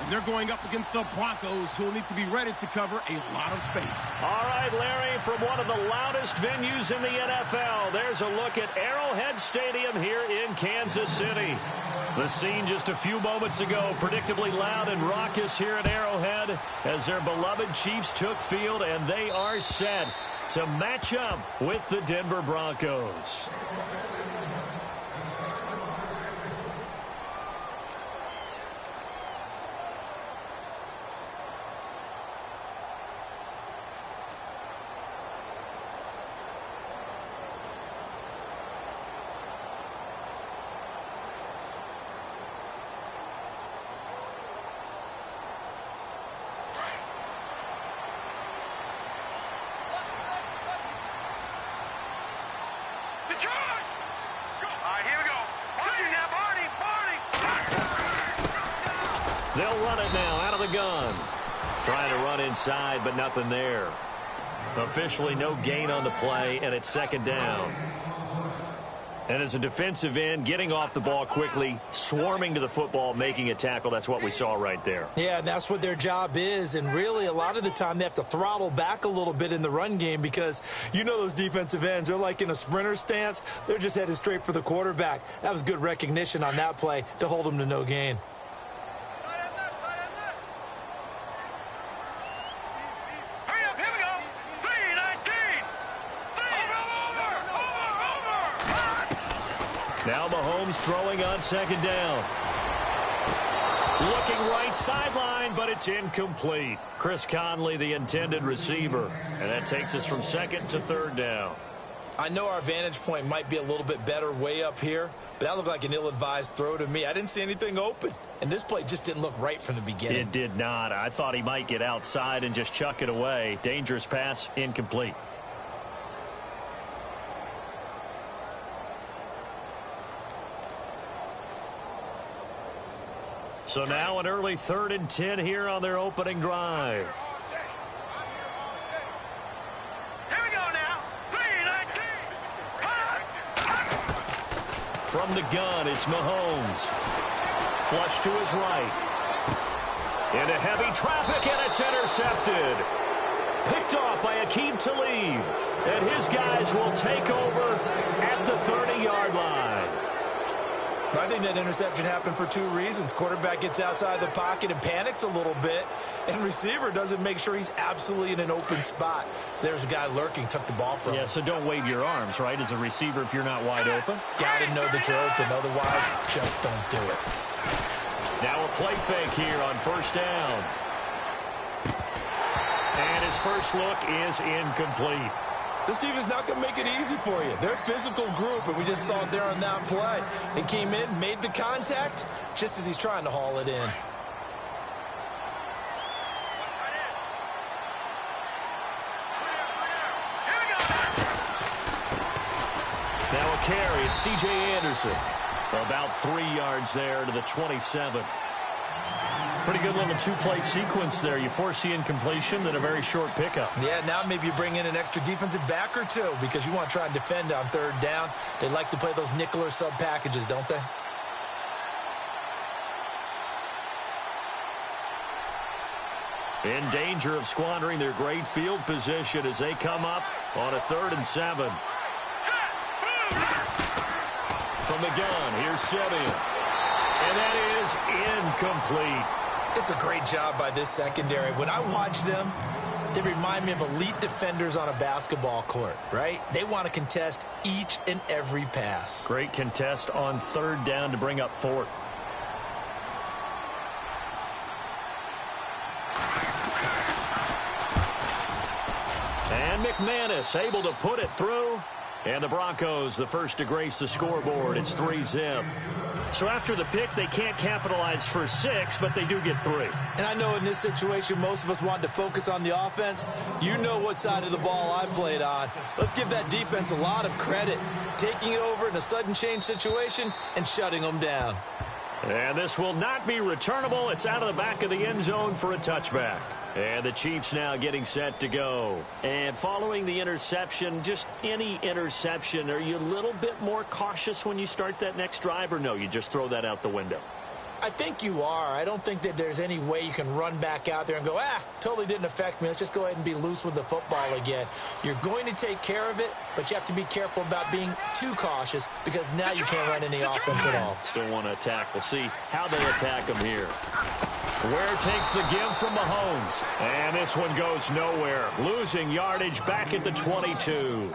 And they're going up against the Broncos, who will need to be ready to cover a lot of space. All right, Larry, from one of the loudest venues in the NFL, there's a look at Arrowhead Stadium here in Kansas City. The scene just a few moments ago, predictably loud and raucous here at Arrowhead as their beloved Chiefs took field, and they are set to match up with the Denver Broncos. They'll run it now out of the gun. Trying to run inside, but nothing there. Officially no gain on the play, and it's second down. And as a defensive end, getting off the ball quickly, swarming to the football, making a tackle, that's what we saw right there. Yeah, and that's what their job is. And really, a lot of the time, they have to throttle back a little bit in the run game because you know those defensive ends, they're like in a sprinter stance. They're just headed straight for the quarterback. That was good recognition on that play to hold them to no gain. Now Mahomes throwing on second down. Looking right sideline, but it's incomplete. Chris Conley, the intended receiver. And that takes us from second to third down. I know our vantage point might be a little bit better way up here, but that looked like an ill-advised throw to me. I didn't see anything open, and this play just didn't look right from the beginning. It did not. I thought he might get outside and just chuck it away. Dangerous pass, incomplete. So now an early 3rd and 10 here on their opening drive. Here we go now. 3-19. From the gun, it's Mahomes. Flush to his right. Into heavy traffic, and it's intercepted. Picked off by Aqib Talib. And his guys will take over at the 30-yard line. I think that interception happened for two reasons. Quarterback gets outside the pocket and panics a little bit, and receiver doesn't make sure he's absolutely in an open spot. So there's a guy lurking, took the ball from him. Yeah, so don't wave your arms, right, as a receiver if you're not wide open. Got to know that you're open. Otherwise, just don't do it. Now a play fake here on first down. And his first look is incomplete. This team is not going to make it easy for you. They're a physical group, and we just saw it there on that play. They came in, made the contact, just as he's trying to haul it in. Now a carry. It's C.J. Anderson. About 3 yards there to the 27. Pretty good little two-play sequence there. You force the incompletion, then a very short pickup. Yeah, now maybe you bring in an extra defensive back or two because you want to try and defend on third down. They like to play those nickel or sub packages, don't they? In danger of squandering their great field position as they come up on a 3rd and 7. From the gun, here's Simeon. And that is incomplete. It's a great job by this secondary. When I watch them, they remind me of elite defenders on a basketball court, right? They want to contest each and every pass. Great contest on 3rd down to bring up 4th. And McManus able to put it through. And the Broncos, the first to grace the scoreboard. It's 3-zip. So after the pick, they can't capitalize for 6, but they do get 3. And I know in this situation, most of us want to focus on the offense. You know what side of the ball I played on. Let's give that defense a lot of credit. Taking it over in a sudden change situation and shutting them down. And this will not be returnable. It's out of the back of the end zone for a touchback. And the Chiefs now getting set to go. And following the interception, just any interception, are you a little bit more cautious when you start that next drive, or no, you just throw that out the window? I think you are. I don't think that there's any way you can run back out there and go, totally didn't affect me. Let's just go ahead and be loose with the football again. You're going to take care of it, but you have to be careful about being too cautious because now you can't run any offense at all. Still want to attack. We'll see how they attack him here. Ware takes the give from Mahomes. And this one goes nowhere. Losing yardage back at the 22.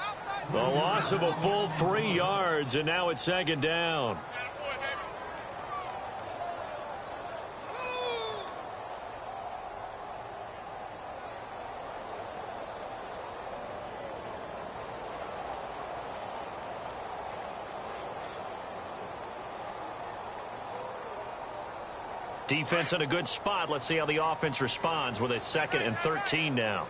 The loss of a full 3 yards, and now it's second down. Defense in a good spot. Let's see how the offense responds with a 2nd and 13 now.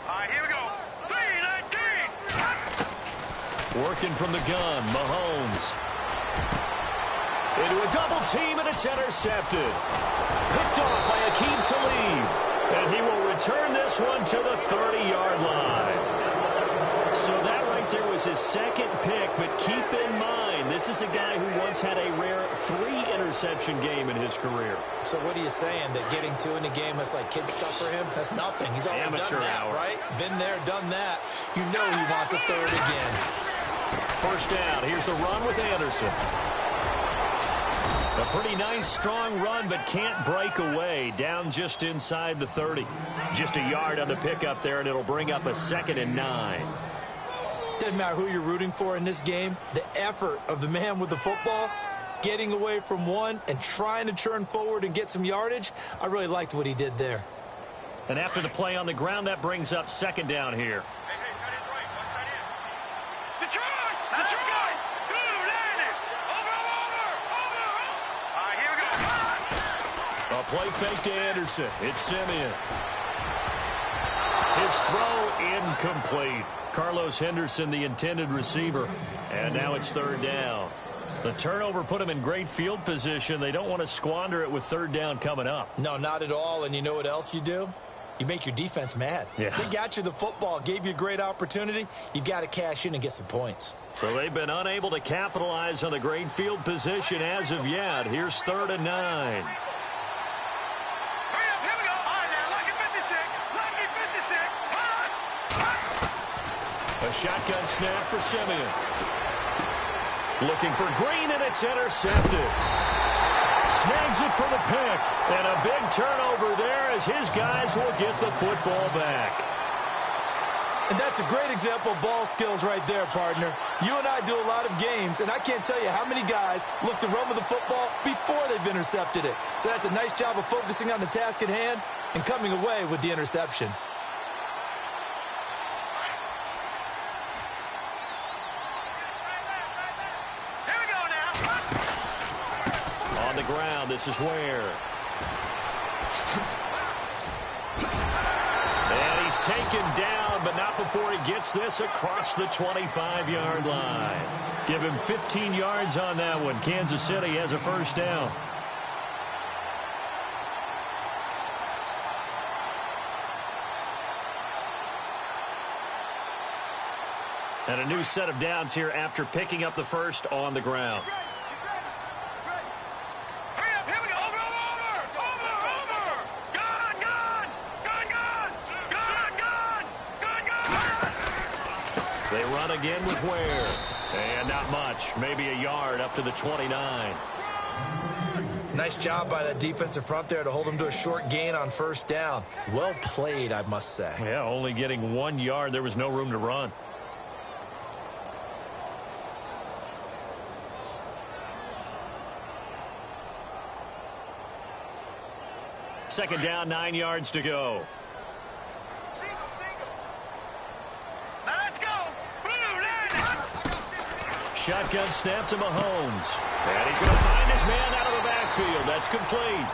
All right, here we go. 3-19. Working from the gun, Mahomes. Into a double team, and it's intercepted. Picked off by Akeem Talib. And he will return this one to the 30-yard line. So that right there was his 2nd pick, but keep in mind, this is a guy who once had a rare 3-interception game in his career. So what are you saying, that getting 2 in a game, that's like kid stuff for him? That's nothing. He's already done that, right? Been there, done that. You know he wants a 3rd again. First down. Here's the run with Anderson. A pretty nice, strong run, but can't break away. Down just inside the 30. Just a yard on the pickup there, and it'll bring up a 2nd and 9. Doesn't matter who you're rooting for in this game. The effort of the man with the football, getting away from one and trying to turn forward and get some yardage, I really liked what he did there. And after the play on the ground, that brings up 2nd down here. A play fake to Anderson. It's Simeon. His throw incomplete. Carlos Henderson, the intended receiver. And now it's 3rd down. The turnover put him in great field position. They don't want to squander it with 3rd down coming up. No, not at all. And you know what else you do? You make your defense mad. Yeah. They got you the football, gave you a great opportunity. You got to cash in and get some points. So they've been unable to capitalize on the great field position as of yet. Here's 3rd and 9. A shotgun snap for Simeon. Looking for Green, and it's intercepted. Snags it for the pick. And a big turnover there as his guys will get the football back. And that's a great example of ball skills right there, partner. You and I do a lot of games, and I can't tell you how many guys look to run with the football before they've intercepted it. So that's a nice job of focusing on the task at hand and coming away with the interception. On the ground, this is Ware. And he's taken down, but not before he gets this across the 25-yard line. Give him 15 yards on that one. Kansas City has a 1st down. And a new set of downs here after picking up the 1st on the ground. They run again with Ware. And not much. Maybe a yard up to the 29. Nice job by that defensive front there to hold him to a short gain on 1st down. Well played, I must say. Yeah, only getting 1 yard. There was no room to run. Second down, 9 yards to go. Shotgun snap to Mahomes. And he's going to find his man out of the backfield. That's complete.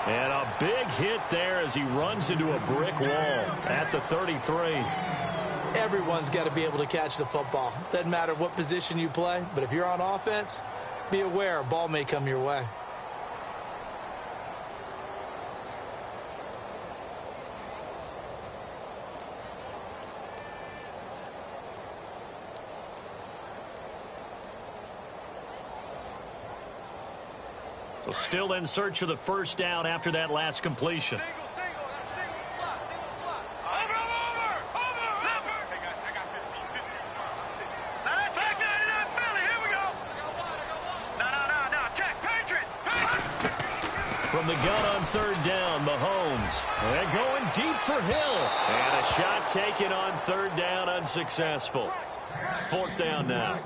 And a big hit there as he runs into a brick wall at the 33. Everyone's got to be able to catch the football. Doesn't matter what position you play, but if you're on offense, be aware a ball may come your way. Well, still in search of the first down after that last completion. From the gun on third down, Mahomes. And going deep for Hill. And a shot taken on third down, unsuccessful. Fourth down now.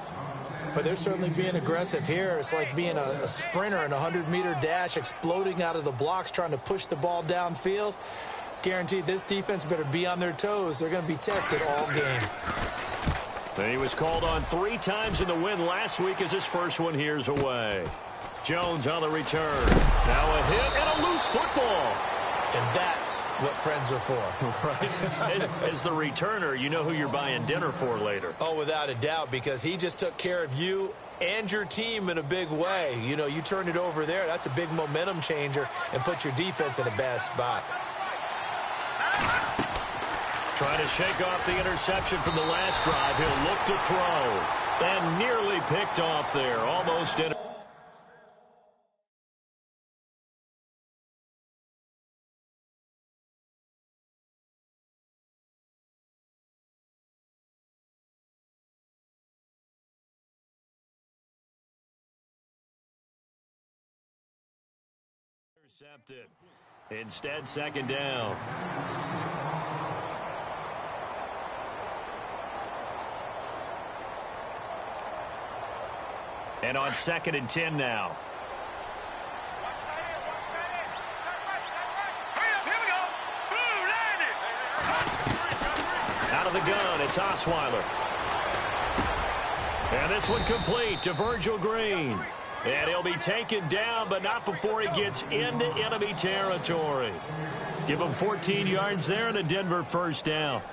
But they're certainly being aggressive here. It's like being a sprinter in a 100-meter dash, exploding out of the blocks, trying to push the ball downfield. Guaranteed this defense better be on their toes. They're going to be tested all game. He was called on 3 times in the win last week as his first one here's away. Jones on the return. Now a hit and a loose football. And that's what friends are for. Right. As the returner, you know who you're buying dinner for later. Oh, without a doubt, because he just took care of you and your team in a big way. You know, you turned it over there. That's a big momentum changer and put your defense in a bad spot. Trying to shake off the interception from the last drive. He'll look to throw. And nearly picked off there. Almost in. Intercepted. Instead, second down. And on 2nd and 10 now. Out of the gun, it's Osweiler. And this one complete to Virgil Green. And he'll be taken down, but not before he gets into enemy territory. Give him 14 yards there and a Denver first down.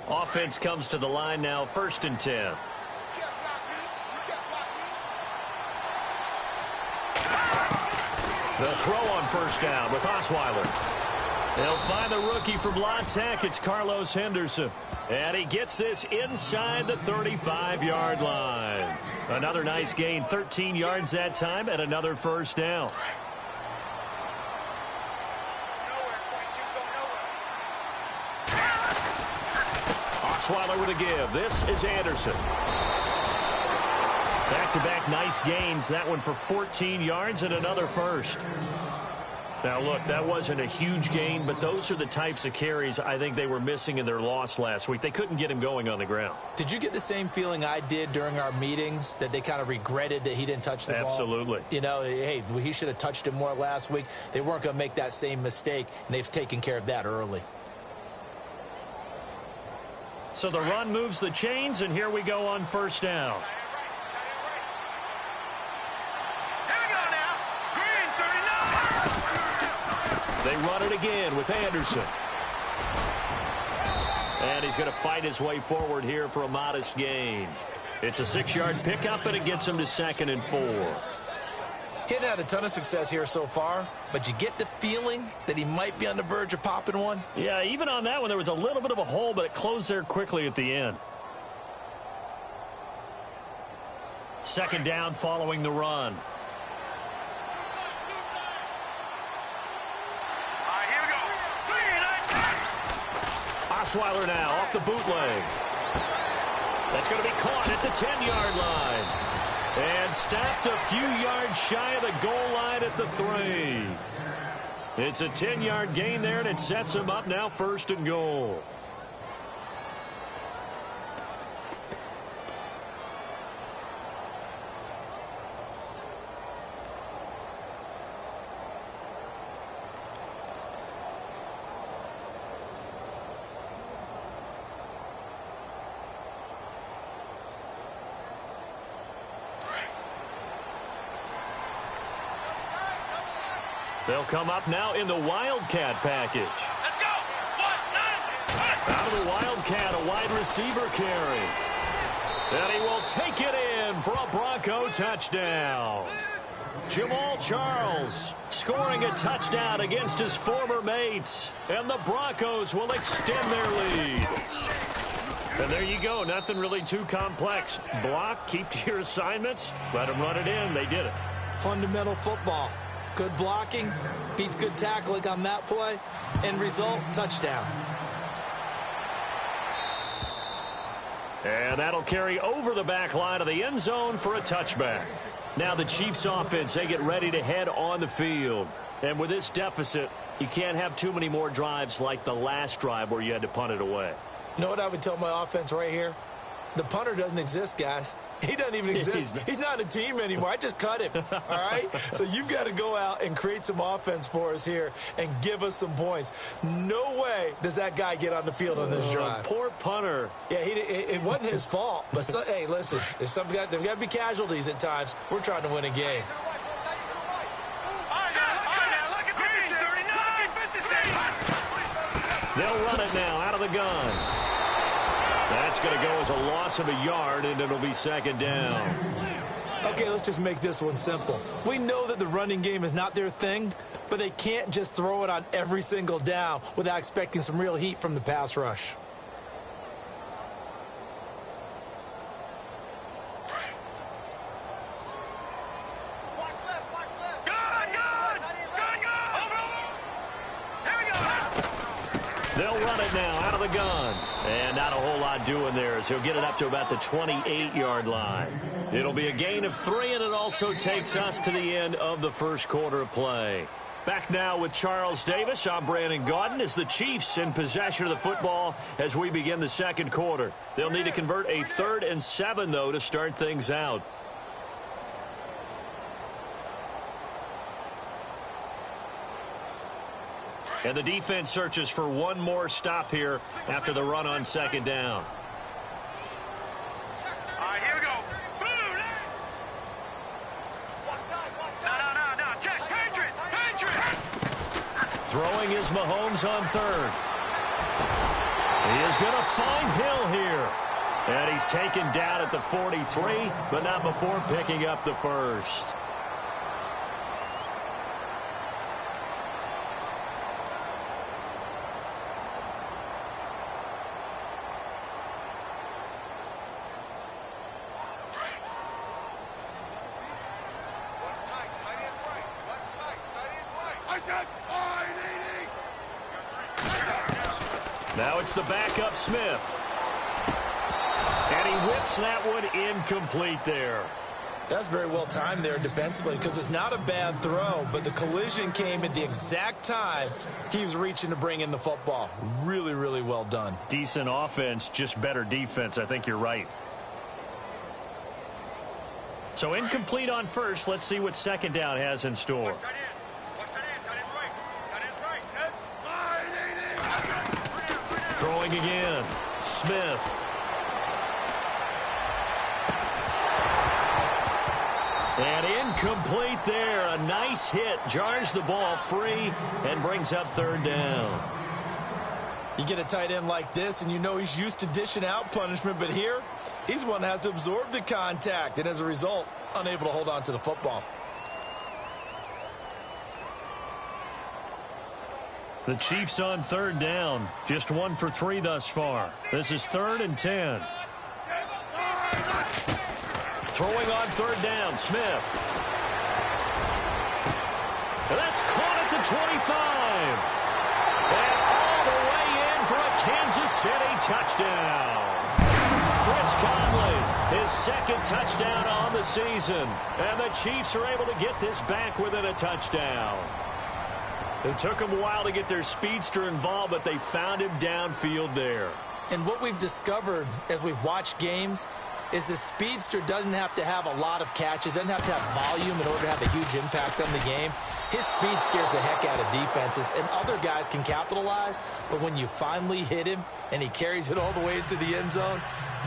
Offense comes to the line now, 1st and 10. The throw on first down with Osweiler. They'll find the rookie from La Tech. It's Carlos Henderson. And he gets this inside the 35-yard line. Another nice gain, 13 yards that time, and another first down. Osweiler with a give. This is Anderson. Back-to-back nice gains. That one for 14 yards and another first. Now, look, that wasn't a huge gain, but those are the types of carries I think they were missing in their loss last week. They couldn't get him going on the ground. Did you get the same feeling I did during our meetings, that they kind of regretted that he didn't touch the ball? Absolutely. You know, hey, he should have touched it more last week. They weren't going to make that same mistake, and they've taken care of that early. So the run moves the chains, and here we go on first down. They run it again with Anderson. And he's going to fight his way forward here for a modest gain. It's a 6-yard pickup, and it gets him to 2nd and 4. He hadn't had a ton of success here so far, but you get the feeling that he might be on the verge of popping one. Yeah, even on that one, there was a little bit of a hole, but it closed there quickly at the end. 2nd down following the run. Osweiler now off the bootleg. That's going to be caught at the 10-yard line. And stopped a few yards shy of the goal line at the 3. It's a 10-yard gain there, and it sets him up now 1st and goal. They'll come up now in the Wildcat package. Let's go. 1, 9, 1. Out of the Wildcat, a wide receiver carry. And he will take it in for a Bronco touchdown. Jamal Charles scoring a touchdown against his former mates. And the Broncos will extend their lead. And there you go. Nothing really too complex. Block, keep to your assignments, let them run it in. They did it. Fundamental football. Good blocking, beats good tackling on that play. End result, touchdown. And that'll carry over the back line of the end zone for a touchback. Now the Chiefs offense, they get ready to head on the field. And with this deficit, you can't have too many more drives like the last drive where you had to punt it away. You know what I would tell my offense right here? The punter doesn't exist, guys. He doesn't even exist. He's not a team anymore. I just cut him, all right? So you've got to go out and create some offense for us here and give us some points. No way does that guy get on the field on this drive. Poor punter. Yeah, it wasn't his fault. But, hey, listen, there's got to be casualties at times. We're trying to win a game. They'll run it now out of the gun. That's going to go as a loss of a yard, and it'll be second down. Okay, let's just make this one simple. We know that the running game is not their thing, but they can't just throw it on every single down without expecting some real heat from the pass rush. They'll run it now out of the gun. And not a whole lot doing there as he'll get it up to about the 28-yard line. It'll be a gain of 3, and it also takes us to the end of the first quarter of play. Back now with Charles Davis. I'm Brandon Gaudin as the Chiefs in possession of the football as we begin the second quarter. They'll need to convert a 3rd and 7, though, to start things out. And the defense searches for one more stop here after the run on second down. All right, here we go. No. Check. Patriots. Throwing is Mahomes on 3rd. He is going to find Hill here. And he's taken down at the 43, but not before picking up the first. Now it's the backup Smith. And he whips that one incomplete there. That's very well timed there defensively because it's not a bad throw, but the collision came at the exact time he was reaching to bring in the football. Really, really well done. Decent offense, just better defense. I think you're right. So incomplete on first. Let's see what second down has in store. Throwing again. Smith. And incomplete there. A nice hit. Jars the ball free and brings up 3rd down. You get a tight end like this, and you know he's used to dishing out punishment, but here, he's the one that has to absorb the contact, and as a result, unable to hold on to the football. The Chiefs on 3rd down. Just 1 for 3 thus far. This is 3rd and 10. Throwing on 3rd down, Smith. And that's caught at the 25. And all the way in for a Kansas City touchdown. Chris Conley, his 2nd touchdown on the season. And the Chiefs are able to get this back within a touchdown. It took them a while to get their speedster involved, but they found him downfield there. And what we've discovered as we've watched games is the speedster doesn't have to have a lot of catches, doesn't have to have volume in order to have a huge impact on the game. His speed scares the heck out of defenses, and other guys can capitalize, but when you finally hit him and he carries it all the way into the end zone,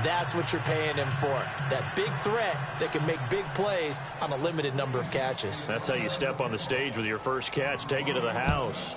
that's what you're paying him for. That big threat that can make big plays on a limited number of catches. That's how you step on the stage with your first catch. Take it to the house.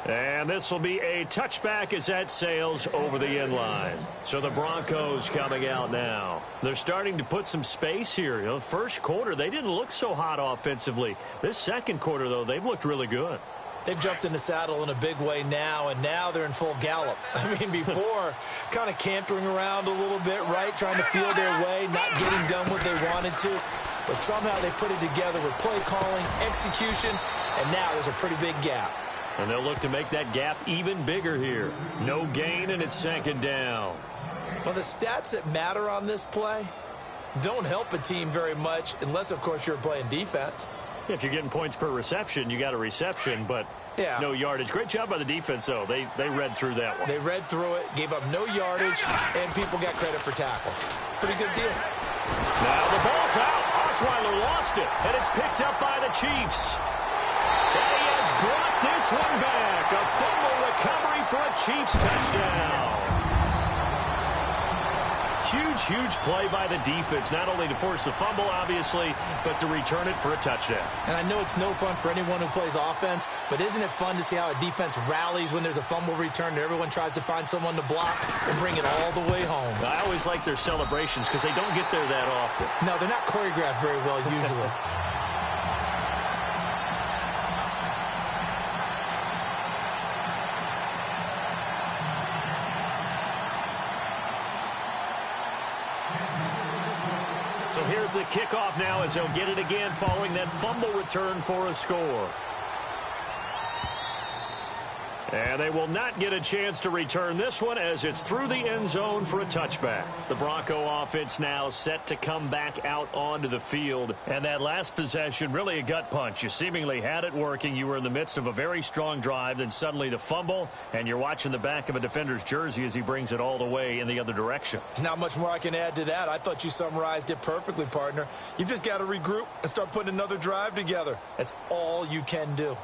And this will be a touchback as that sails over the end line. So the Broncos coming out now. They're starting to put some space here. You know, first quarter, they didn't look so hot offensively. This second quarter, though, they've looked really good. They've jumped in the saddle in a big way now, and now they're in full gallop. I mean, before, kind of cantering around a little bit, right, trying to feel their way, not getting done what they wanted to. But somehow they put it together with play calling, execution, and now there's a pretty big gap. And they'll look to make that gap even bigger here. No gain, and it's second down. Well, the stats that matter on this play don't help a team very much unless, of course, you're playing defense. If you're getting points per reception, you got a reception, but no yardage. Great job by the defense, though. They read through that one. They read through it, gave up no yardage, and people got credit for tackles. Pretty good deal. Now the ball's out. Osweiler lost it, and it's picked up by the Chiefs. And he has brought this one back. A fumble recovery for a Chiefs touchdown. Huge play by the defense, not only to force the fumble, obviously, but to return it for a touchdown. And I know it's no fun for anyone who plays offense, but isn't it fun to see how a defense rallies when there's a fumble return and everyone tries to find someone to block and bring it all the way home? I always like their celebrations because they don't get there that often. No, they're not choreographed very well usually. So here's the kickoff now as they'll get it again following that fumble return for a score. And they will not get a chance to return this one as it's through the end zone for a touchback. The Bronco offense now set to come back out onto the field. And that last possession, really a gut punch. You seemingly had it working. You were in the midst of a very strong drive. Then suddenly the fumble, and you're watching the back of a defender's jersey as he brings it all the way in the other direction. There's not much more I can add to that. I thought you summarized it perfectly, partner. You've just got to regroup and start putting another drive together. That's all you can do.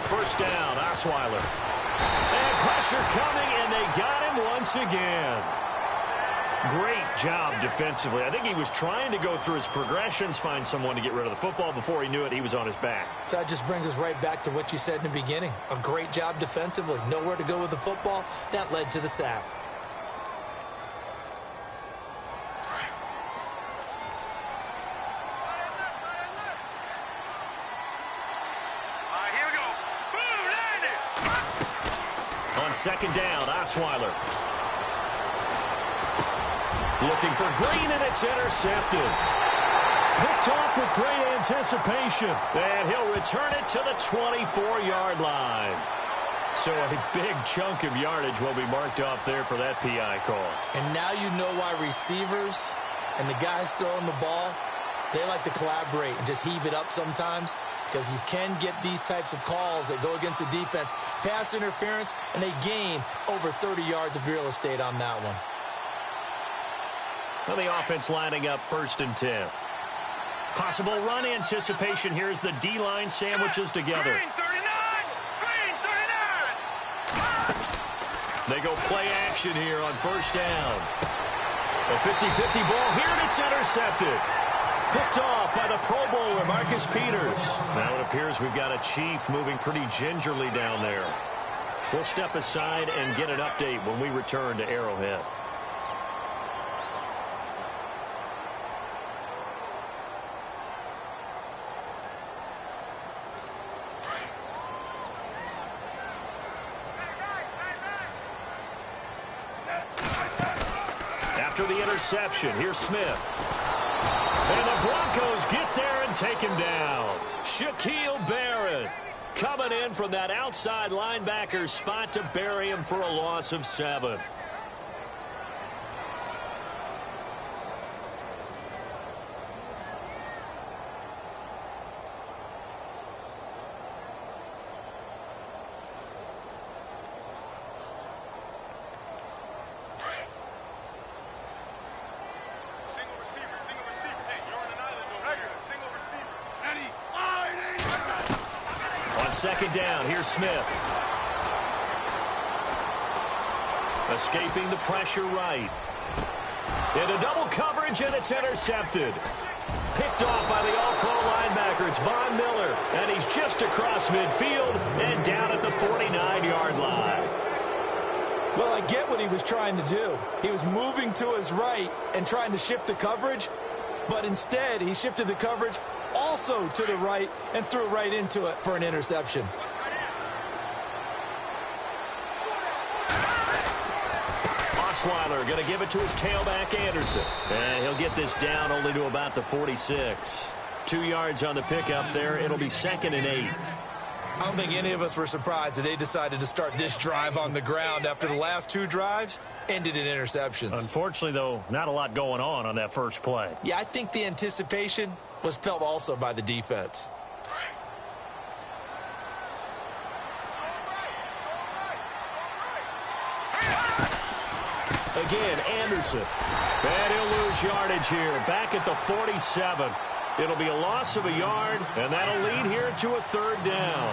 First down, Osweiler. And pressure coming, and they got him once again. Great job defensively. I think he was trying to go through his progressions, find someone to get rid of the football. Before he knew it, he was on his back. So that just brings us right back to what you said in the beginning. A great job defensively. Nowhere to go with the football. That led to the sack. Second down, Osweiler. Looking for Green, and it's intercepted. Picked off with great anticipation. And he'll return it to the 24-yard line. So a big chunk of yardage will be marked off there for that PI call. And now you know why receivers and the guys throwing the ball, they like to collaborate and just heave it up sometimes, because you can get these types of calls that go against the defense. Pass interference, and they gain over 30 yards of real estate on that one. Well, the offense lining up 1st and 10. Possible run anticipation. Here's the D-line sandwiches together. Green 39! Green 39! They go play action here on 1st down. A 50-50 ball here, and it's intercepted. Picked off by the Pro Bowler, Marcus Peters. Now it appears we've got a Chief moving pretty gingerly down there. We'll step aside and get an update when we return to Arrowhead. After the interception, here's Smith. And the Broncos get there and take him down. Shaquille Barrett coming in from that outside linebacker spot to bury him for a loss of 7. second down. Here's Smith. Escaping the pressure right. Into double coverage, and it's intercepted. Picked off by the all-pro linebacker. It's Von Miller, and he's just across midfield and down at the 49-yard line. Well, I get what he was trying to do. He was moving to his right and trying to shift the coverage, but instead he shifted the coverage also to the right and threw right into it for an interception. Osweiler going to give it to his tailback, Anderson. And he'll get this down only to about the 46. 2 yards on the pickup there. It'll be 2nd and 8. I don't think any of us were surprised that they decided to start this drive on the ground after the last 2 drives ended in interceptions. Unfortunately, though, not a lot going on that first play. Yeah, I think the anticipation was felt also by the defense. Again, Anderson. And he'll lose yardage here. Back at the 47. It'll be a loss of a yard, and that'll lead here to a 3rd down.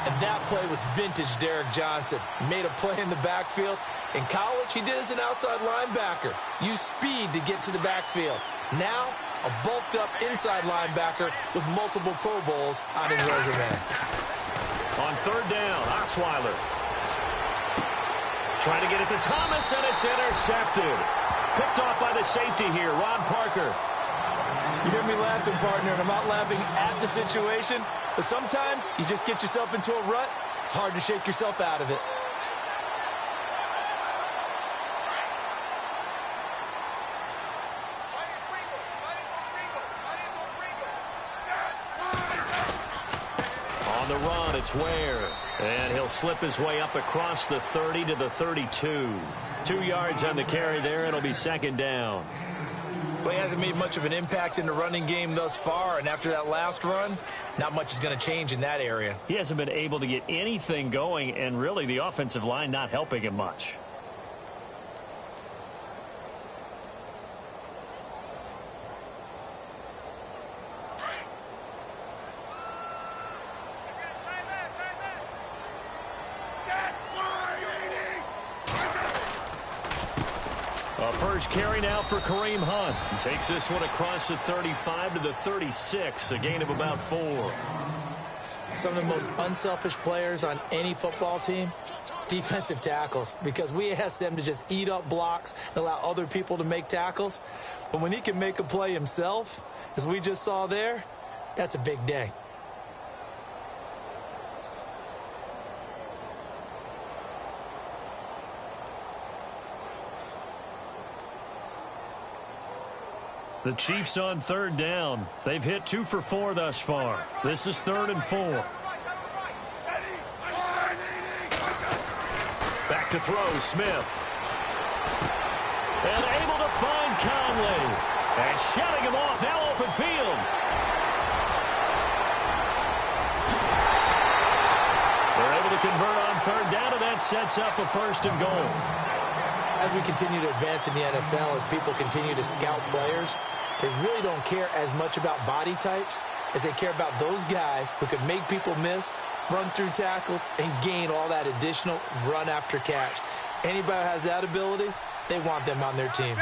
And that play was vintage Derek Johnson. Made a play in the backfield. In college, he did as an outside linebacker. Used speed to get to the backfield. Now, a bulked-up inside linebacker with multiple Pro Bowls on his resume. On 3rd down, Osweiler. Trying to get it to Thomas, and it's intercepted. Picked off by the safety here, Ron Parker. You hear me laughing, partner, and I'm not laughing at the situation, but sometimes you just get yourself into a rut. It's hard to shake yourself out of it. On the run, it's Ware. And he'll slip his way up across the 30 to the 32. 2 yards on the carry there. It'll be 2nd down. Well, he hasn't made much of an impact in the running game thus far, and after that last run, not much is going to change in that area. He hasn't been able to get anything going, and really the offensive line not helping him much. A first carry now for Kareem Hunt. He takes this one across the 35 to the 36, a gain of about 4. Some of the most unselfish players on any football team, defensive tackles, because we ask them to just eat up blocks and allow other people to make tackles. But when he can make a play himself, as we just saw there, that's a big day. The Chiefs on 3rd down. They've hit 2 for 4 thus far. This is 3rd and 4. Back to throw, Smith. And able to find Conley. And shutting him off, now open field. They're able to convert on 3rd down, and that sets up a 1st and goal. As we continue to advance in the NFL, as people continue to scout players, they really don't care as much about body types as they care about those guys who can make people miss, run through tackles, and gain all that additional run after catch. Anybody who has that ability, they want them on their team.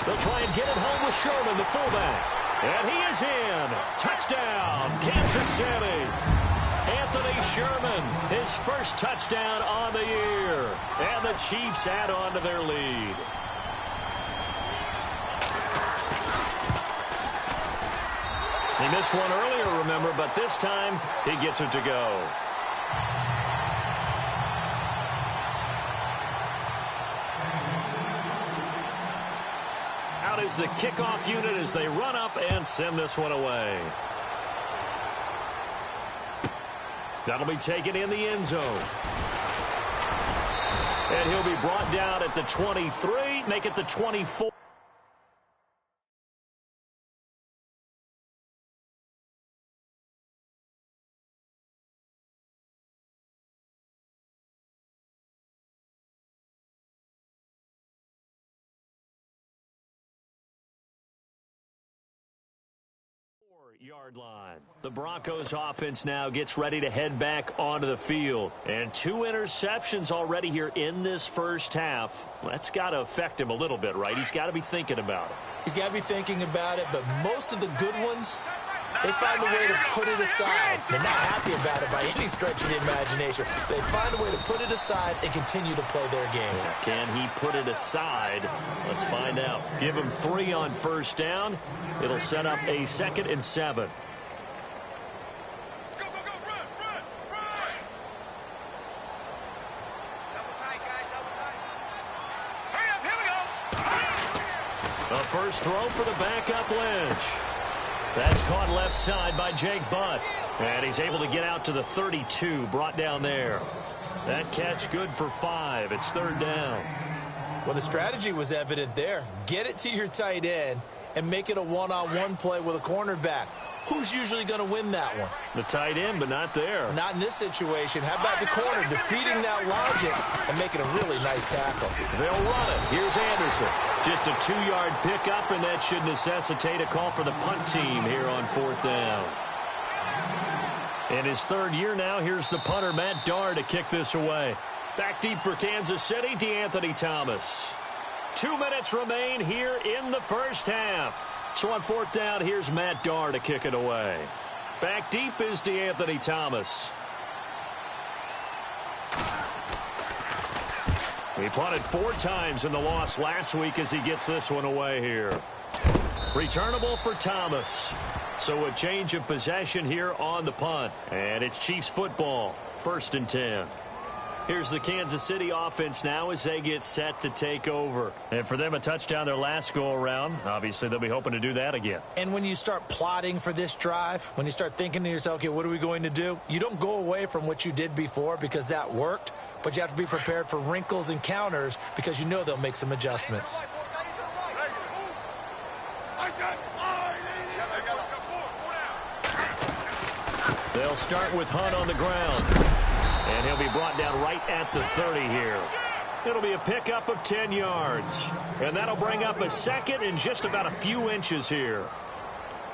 They'll try and get it home with Sherman, the fullback. And he is in. Touchdown, Kansas City. Anthony Sherman, his first touchdown on the year. And the Chiefs add on to their lead. He missed one earlier, remember, but this time he gets it to go. Out is the kickoff unit as they run up and send this one away. That'll be taken in the end zone. And he'll be brought down at the 23, make it the 24. 8-yard line. The Broncos offense now gets ready to head back onto the field. And 2 interceptions already here in this first half. That's got to affect him a little bit, right? He's got to be thinking about it. He's got to be thinking about it, but most of the good ones, they find a way to put it aside. They're not happy about it by any stretch of the imagination. They find a way to put it aside and continue to play their game. Can he put it aside? Let's find out. Give him 3 on first down. It'll set up a 2nd and 7. Go, go, go, run, run, run! Double tight, guys, double tight. Hurry up, here we go! The first throw for the backup Lynch. That's caught left side by Jake Butt. And he's able to get out to the 32, brought down there. That catch good for 5. It's 3rd down. Well, the strategy was evident there. Get it to your tight end and make it a one-on-one play with a cornerback. Who's usually going to win that one? The tight end, but not there. Not in this situation. How about the corner defeating that logic and making a really nice tackle? They'll run it. Here's Anderson. Just a 2-yard pickup, and that should necessitate a call for the punt team here on 4th down. In his 3rd year now, here's the punter, Matt Darr, to kick this away. Back deep for Kansas City, DeAnthony Thomas. 2 minutes remain here in the first half. So on 4th down, here's Matt Darr to kick it away. Back deep is DeAnthony Thomas. He punted 4 times in the loss last week as he gets this one away here. Returnable for Thomas. So a change of possession here on the punt. And it's Chiefs football, 1st and 10. Here's the Kansas City offense now as they get set to take over. And for them, a touchdown their last go-around. Obviously, they'll be hoping to do that again. And when you start plotting for this drive, when you start thinking to yourself, okay, what are we going to do? You don't go away from what you did before because that worked, but you have to be prepared for wrinkles and counters because you know they'll make some adjustments. They'll start with Hunt on the ground. And he'll be brought down right at the 30 here. It'll be a pickup of 10 yards. And that'll bring up a 2nd and just about a few inches here.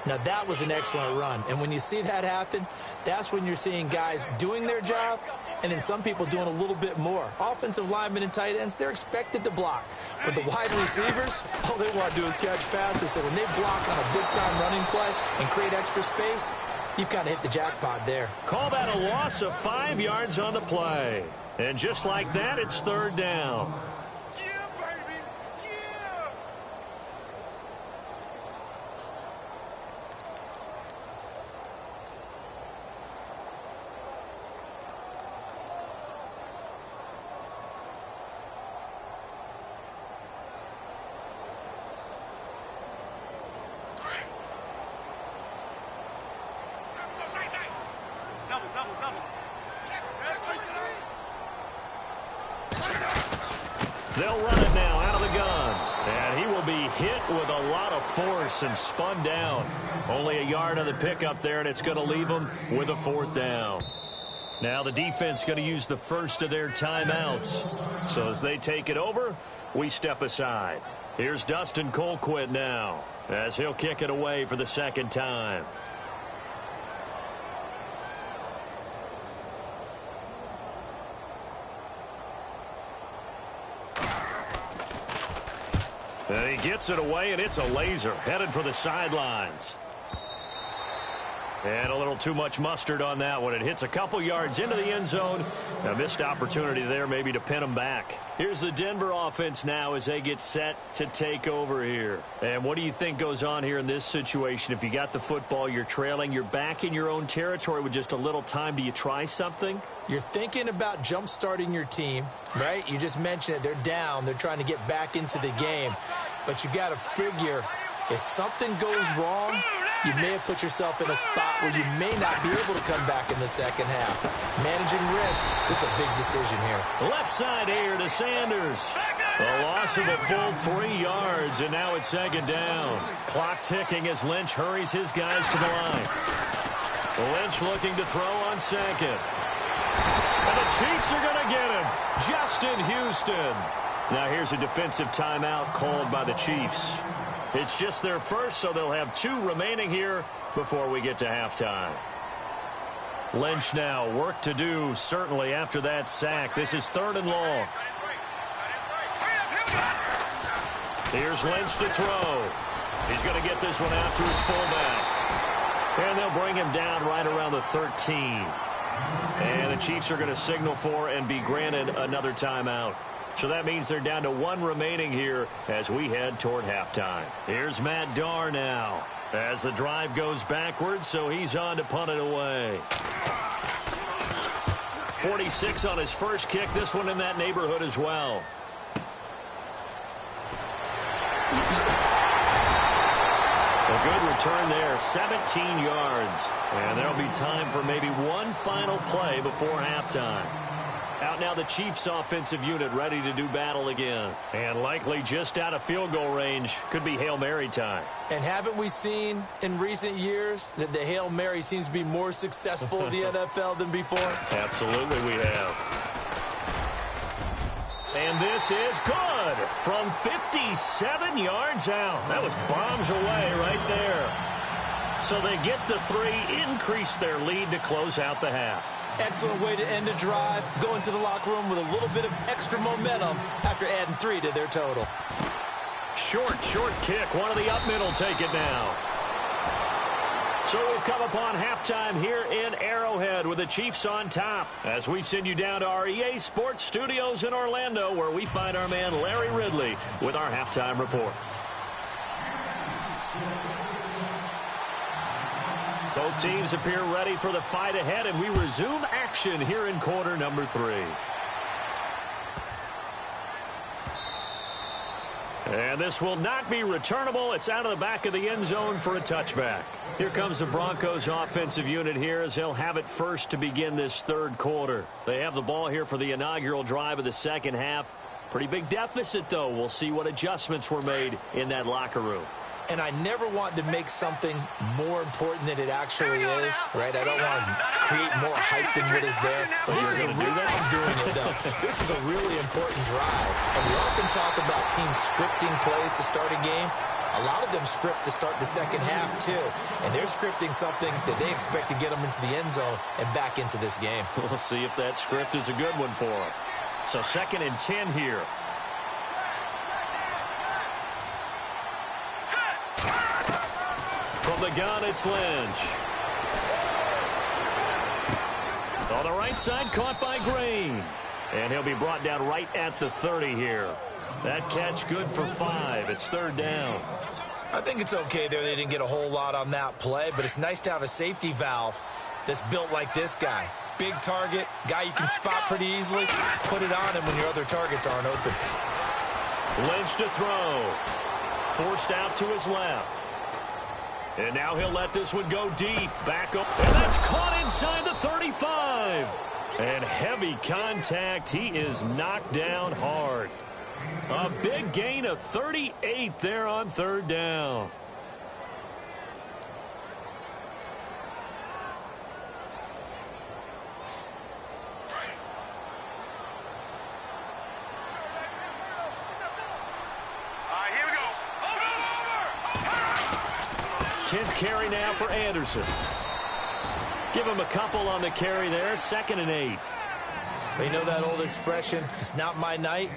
Now, that was an excellent run. And when you see that happen, that's when you're seeing guys doing their job and then some people doing a little bit more. Offensive linemen and tight ends, they're expected to block. But the wide receivers, all they want to do is catch passes. So when they block on a big-time running play and create extra space, you've kind of hit the jackpot there. Call that a loss of 5 yards on the play. And just like that, it's 3rd down. Yeah, baby, yeah! Double, double, double. They'll run it now out of the gun. And he will be hit with a lot of force and spun down. Only a yard on the pickup there, and it's going to leave him with a 4th down. Now the defense going to use the first of their timeouts. So as they take it over, we step aside. Here's Dustin Colquitt now as he'll kick it away for the 2nd time. And he gets it away, and it's a laser headed for the sidelines. And a little too much mustard on that one. It hits a couple yards into the end zone. A missed opportunity there maybe to pin him back. Here's the Denver offense now as they get set to take over here. And what do you think goes on here in this situation? If you got the football, you're trailing, you're back in your own territory with just a little time. Do you try something? You're thinking about jump-starting your team, right? You just mentioned it. They're down. They're trying to get back into the game. But you got to figure if something goes wrong, you may have put yourself in a spot where you may not be able to come back in the second half. Managing risk, this is a big decision here. Left side here to Sanders. A loss of a full 3 yards, and now it's 2nd down. Clock ticking as Lynch hurries his guys to the line. Lynch looking to throw on 2nd. And the Chiefs are going to get him. Justin Houston. Now here's a defensive timeout called by the Chiefs. It's just their first, so they'll have 2 remaining here before we get to halftime. Lynch now, work to do, certainly, after that sack. This is 3rd and long. Here's Lynch to throw. He's going to get this one out to his fullback. And they'll bring him down right around the 13. And the Chiefs are going to signal for and be granted another timeout. So that means they're down to 1 remaining here as we head toward halftime. Here's Matt Darr now as the drive goes backwards, so he's on to punt it away. 46 on his first kick, this one in that neighborhood as well. A good return there, 17 yards. And there'll be time for maybe one final play before halftime. Out now the Chiefs offensive unit ready to do battle again. And likely just out of field goal range. Could be Hail Mary time. And haven't we seen in recent years that the Hail Mary seems to be more successful in the NFL than before? Absolutely we have. And this is good from 57 yards out. That was bombs away right there. So they get the 3, increase their lead to close out the half. Excellent way to end a drive. Go into the locker room with a little bit of extra momentum after adding 3 to their total. Short kick. One of the up middle take it now. So we've come upon halftime here in Arrowhead with the Chiefs on top as we send you down to our EA Sports Studios in Orlando where we find our man Larry Ridley with our halftime report. Both teams appear ready for the fight ahead, and we resume action here in quarter number 3. And this will not be returnable. It's out of the back of the end zone for a touchback. Here comes the Broncos offensive unit here as they'll have it first to begin this 3rd quarter. They have the ball here for the inaugural drive of the second half. Pretty big deficit, though. We'll see what adjustments were made in that locker room. And I never want to make something more important than it actually is, right? I don't want to create more hype than what is there. But this is I'm doing it, though. This is a really important drive. And we often talk about teams scripting plays to start a game. A lot of them script to start the second half, too. And they're scripting something that they expect to get them into the end zone and back into this game. We'll see if that script is a good one for them. So 2nd and 10 here. From the gun, it's Lynch. On the right side, caught by Green. And he'll be brought down right at the 30 here. That catch good for 5. It's 3rd down. I think it's okay there. They didn't get a whole lot on that play, but it's nice to have a safety valve that's built like this guy. Big target, guy you can spot pretty easily. Put it on him when your other targets aren't open. Lynch to throw. Forced out to his left. And now he'll let this one go deep. Back up. And that's caught inside the 35. And heavy contact. He is knocked down hard. A big gain of 38 there on 3rd down. Here we go. 10th carry now for Anderson. Give him a couple on the carry there. 2nd and 8. You know that old expression, it's not my night?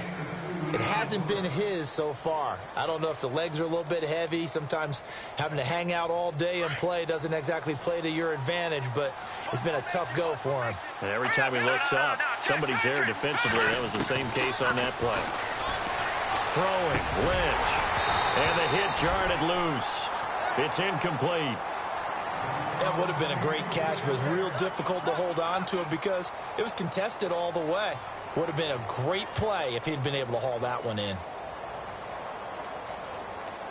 It hasn't been his so far. I don't know if the legs are a little bit heavy. Sometimes having to hang out all day and play doesn't exactly play to your advantage, but it's been a tough go for him. And every time he looks up, somebody's there defensively. That was the same case on that play. Throwing, Lynch. And the hit jarred it loose. It's incomplete. That would have been a great catch, but it was real difficult to hold on to it because it was contested all the way. Would have been a great play if he'd been able to haul that one in.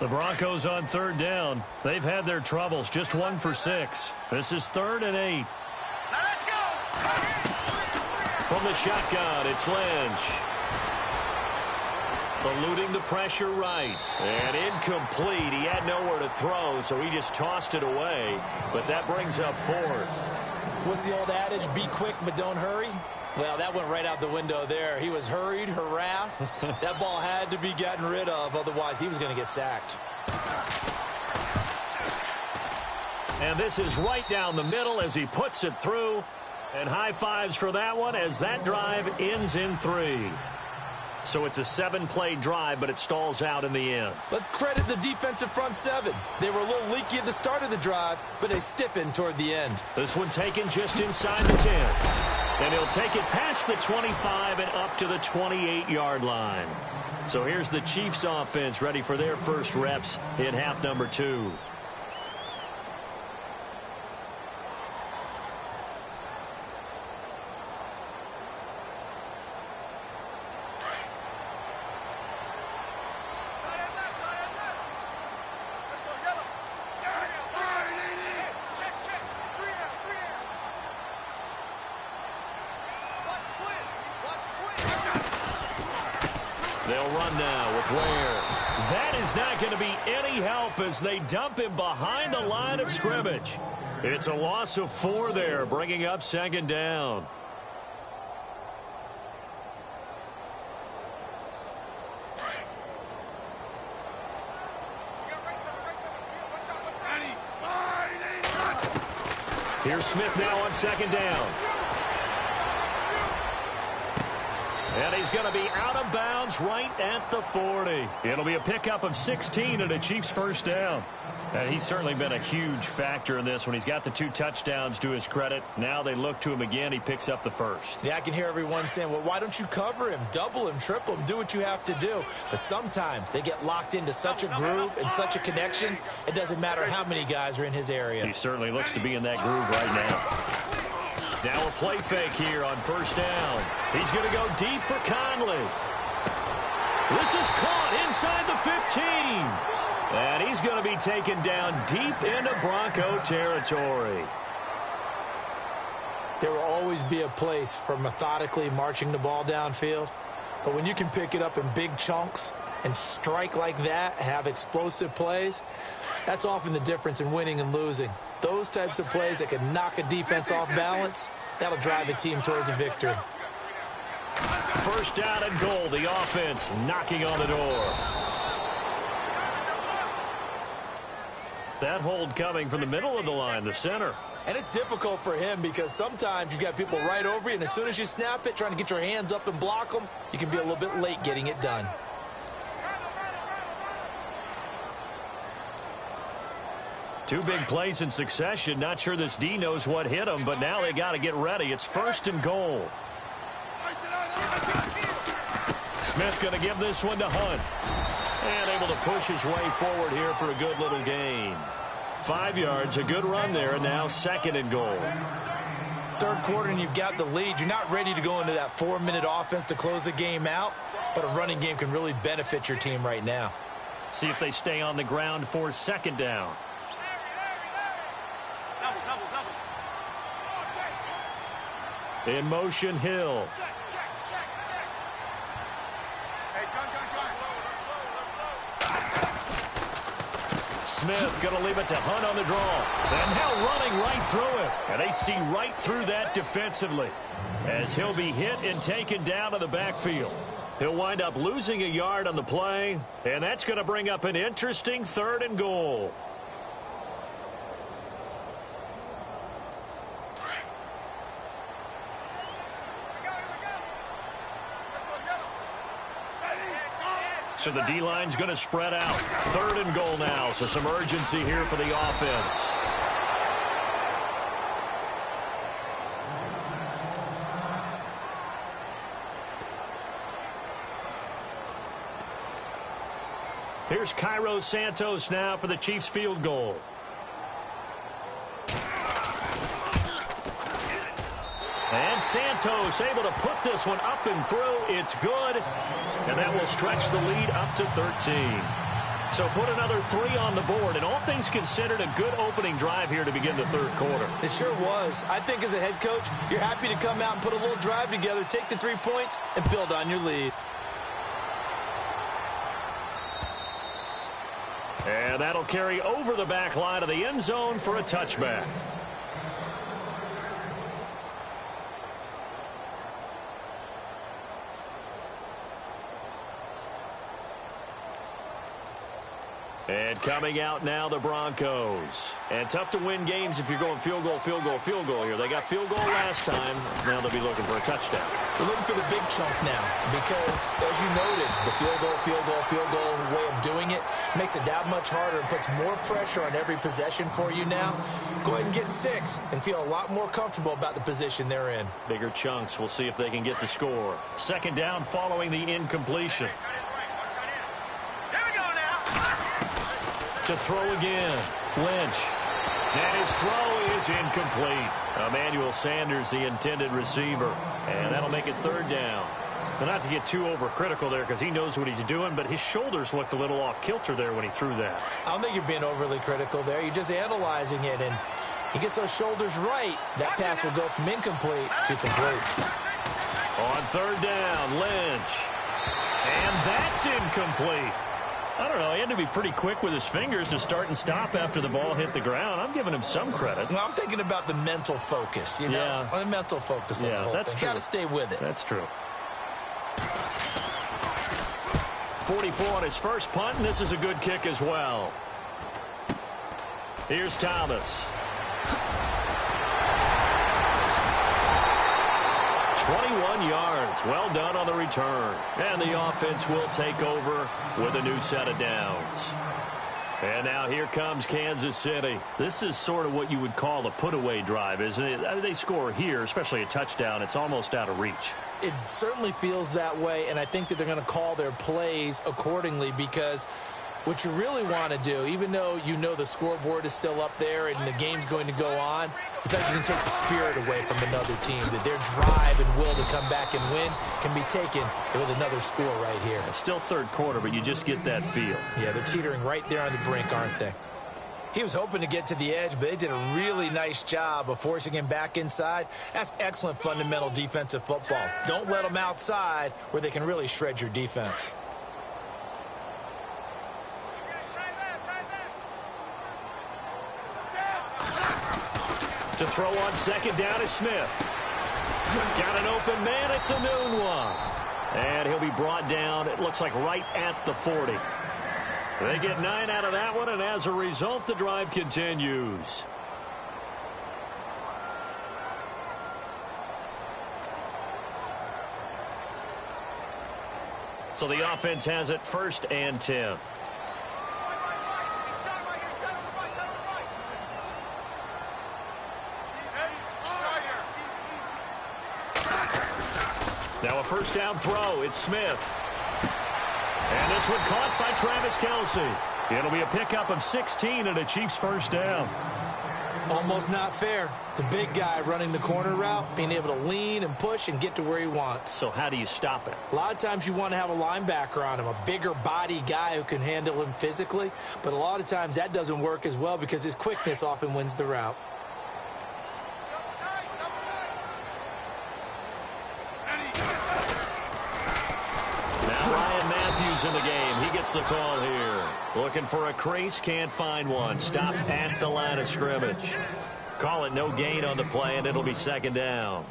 The Broncos on 3rd down. They've had their troubles, just 1 for 6. This is 3rd and 8. Now let's go. From the shotgun, it's Lynch. Eluding the pressure right. And incomplete. He had nowhere to throw, so he just tossed it away. But that brings up 4th. What's the old adage, be quick but don't hurry? Well, that went right out the window there. He was hurried, harassed. That ball had to be gotten rid of, otherwise he was going to get sacked. And this is right down the middle as he puts it through. And high fives for that one as that drive ends in 3. So it's a 7-play drive, but it stalls out in the end. Let's credit the defensive front 7. They were a little leaky at the start of the drive, but they stiffened toward the end. This one taken just inside the 10. And he'll take it past the 25 and up to the 28-yard line. So here's the Chiefs offense ready for their first reps in half number 2. They'll run now with Ware. That is not going to be any help as they dump him behind the line of scrimmage. It's a loss of 4 there, bringing up second down. Here's Smith now on second down. And he's going to be out of bounds right at the 40. It'll be a pickup of 16 and a Chiefs first down. And he's certainly been a huge factor in this when he's got the 2 touchdowns to his credit. Now they look to him again. He picks up the first. Yeah, I can hear everyone saying, well, why don't you cover him, double him, triple him, do what you have to do. But sometimes they get locked into such a groove and such a connection, it doesn't matter how many guys are in his area. He certainly looks to be in that groove right now. Now a play fake here on first down. He's going to go deep for Conley. This is caught inside the 15. And he's going to be taken down deep into Bronco territory. There will always be a place for methodically marching the ball downfield. But when you can pick it up in big chunks and strike like that, have explosive plays, that's often the difference in winning and losing. Those types of plays that can knock a defense off balance, that'll drive a team towards a victory. First down and goal, the offense knocking on the door. That hold coming from the middle of the line, the center. And it's difficult for him because sometimes you've got people right over you, and as soon as you snap it, trying to get your hands up and block them, you can be a little bit late getting it done. Two big plays in succession. Not sure this D knows what hit him, but now they got to get ready. It's first and goal. Smith going to give this one to Hunt. And able to push his way forward here for a good little gain. 5 yards, a good run there, and now second and goal. Third quarter and you've got the lead. You're not ready to go into that 4-minute offense to close the game out, but a running game can really benefit your team right now. See if they stay on the ground for second down. In motion, Hill. Smith going to leave it to Hunt on the draw. And now running right through it. And they see right through that defensively as he'll be hit and taken down to the backfield. He'll wind up losing a yard on the play, and that's going to bring up an interesting third and goal. So the D-line's going to spread out. Third and goal now, so some urgency here for the offense. Here's Cairo Santos now for the Chiefs field goal. And Santos able to put this one up and through. It's good. And that will stretch the lead up to 13. So put another 3 on the board. And all things considered, a good opening drive here to begin the third quarter. It sure was. I think as a head coach, you're happy to come out and put a little drive together, take the 3 points, and build on your lead. And that'll carry over the back line of the end zone for a touchback. And coming out now, the Broncos. And tough to win games if you're going field goal, field goal, field goal here. They got field goal last time. Now they'll be looking for a touchdown. We're looking for the big chunk now because, as you noted, the field goal, field goal, field goal way of doing it makes it that much harder and puts more pressure on every possession for you now. Go ahead and get 6 and feel a lot more comfortable about the position they're in. Bigger chunks. We'll see if they can get the score. Second down following the incompletion. To throw again. Lynch. And his throw is incomplete. Emmanuel Sanders, the intended receiver. And that'll make it third down. But not to get too overcritical there because he knows what he's doing, but his shoulders looked a little off kilter there when he threw that. I don't think you're being overly critical there. You're just analyzing it, and he gets those shoulders right. That pass will go from incomplete to complete. On third down, Lynch. And that's incomplete. I don't know. He had to be pretty quick with his fingers to start and stop after the ball hit the ground. I'm giving him some credit. Well, I'm thinking about the mental focus, you know? Yeah. The mental focus. Yeah, that's true. Got to stay with it. That's true. 44 on his first punt, and this is a good kick as well. Here's Thomas. 21 yards. Well done on the return. And the offense will take over with a new set of downs. And now here comes Kansas City. This is sort of what you would call a put-away drive, isn't it? I mean, they score here, especially a touchdown. It's almost out of reach. It certainly feels that way, and I think that they're going to call their plays accordingly because what you really want to do, even though you know the scoreboard is still up there and the game's going to go on, you think you can take the spirit away from another team, that their drive and will to come back and win can be taken with another score right here. It's still third quarter, but you just get that feel. Yeah, they're teetering right there on the brink, aren't they? He was hoping to get to the edge, but they did a really nice job of forcing him back inside. That's excellent fundamental defensive football. Don't let them outside where they can really shred your defense. To throw on second down is Smith. Got an open man. It's a noon one. And he'll be brought down, it looks like, right at the 40. They get 9 out of that one, and as a result, the drive continues. So the offense has it 1st and 10. Now a first down throw. It's Smith. And this one caught by Travis Kelce. It'll be a pickup of 16 and a Chiefs first down. Almost not fair. The big guy running the corner route, being able to lean and push and get to where he wants. So how do you stop it? A lot of times you want to have a linebacker on him, a bigger body guy who can handle him physically. But a lot of times that doesn't work as well because his quickness often wins the route. In the game. He gets the call here. Looking for a crease, can't find one. Stopped at the line of scrimmage. Call it no gain on the play, and it'll be second down.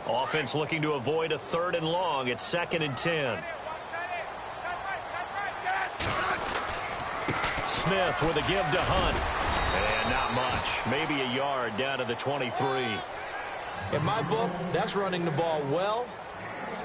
Offense looking to avoid a 3rd and long. It's 2nd and 10. Smith with a give to Hunt. And not much. Maybe a yard down to the 23. In my book, that's running the ball well,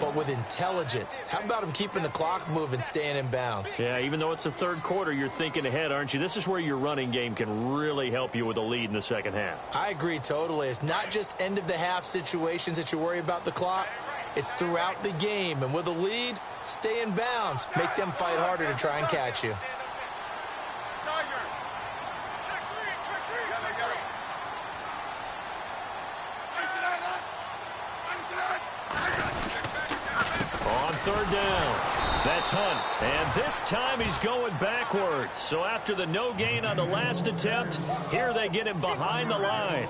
but with intelligence. How about him keeping the clock moving, staying in bounds? Yeah, even though it's the third quarter, you're thinking ahead, aren't you? This is where your running game can really help you with a lead in the second half. I agree totally. It's not just end-of-the-half situations that you worry about the clock. It's throughout the game. And with a lead, stay in bounds. Make them fight harder to try and catch you. Third down. That's Hunt. And this time he's going backwards. So after the no gain on the last attempt, here they get him behind the line.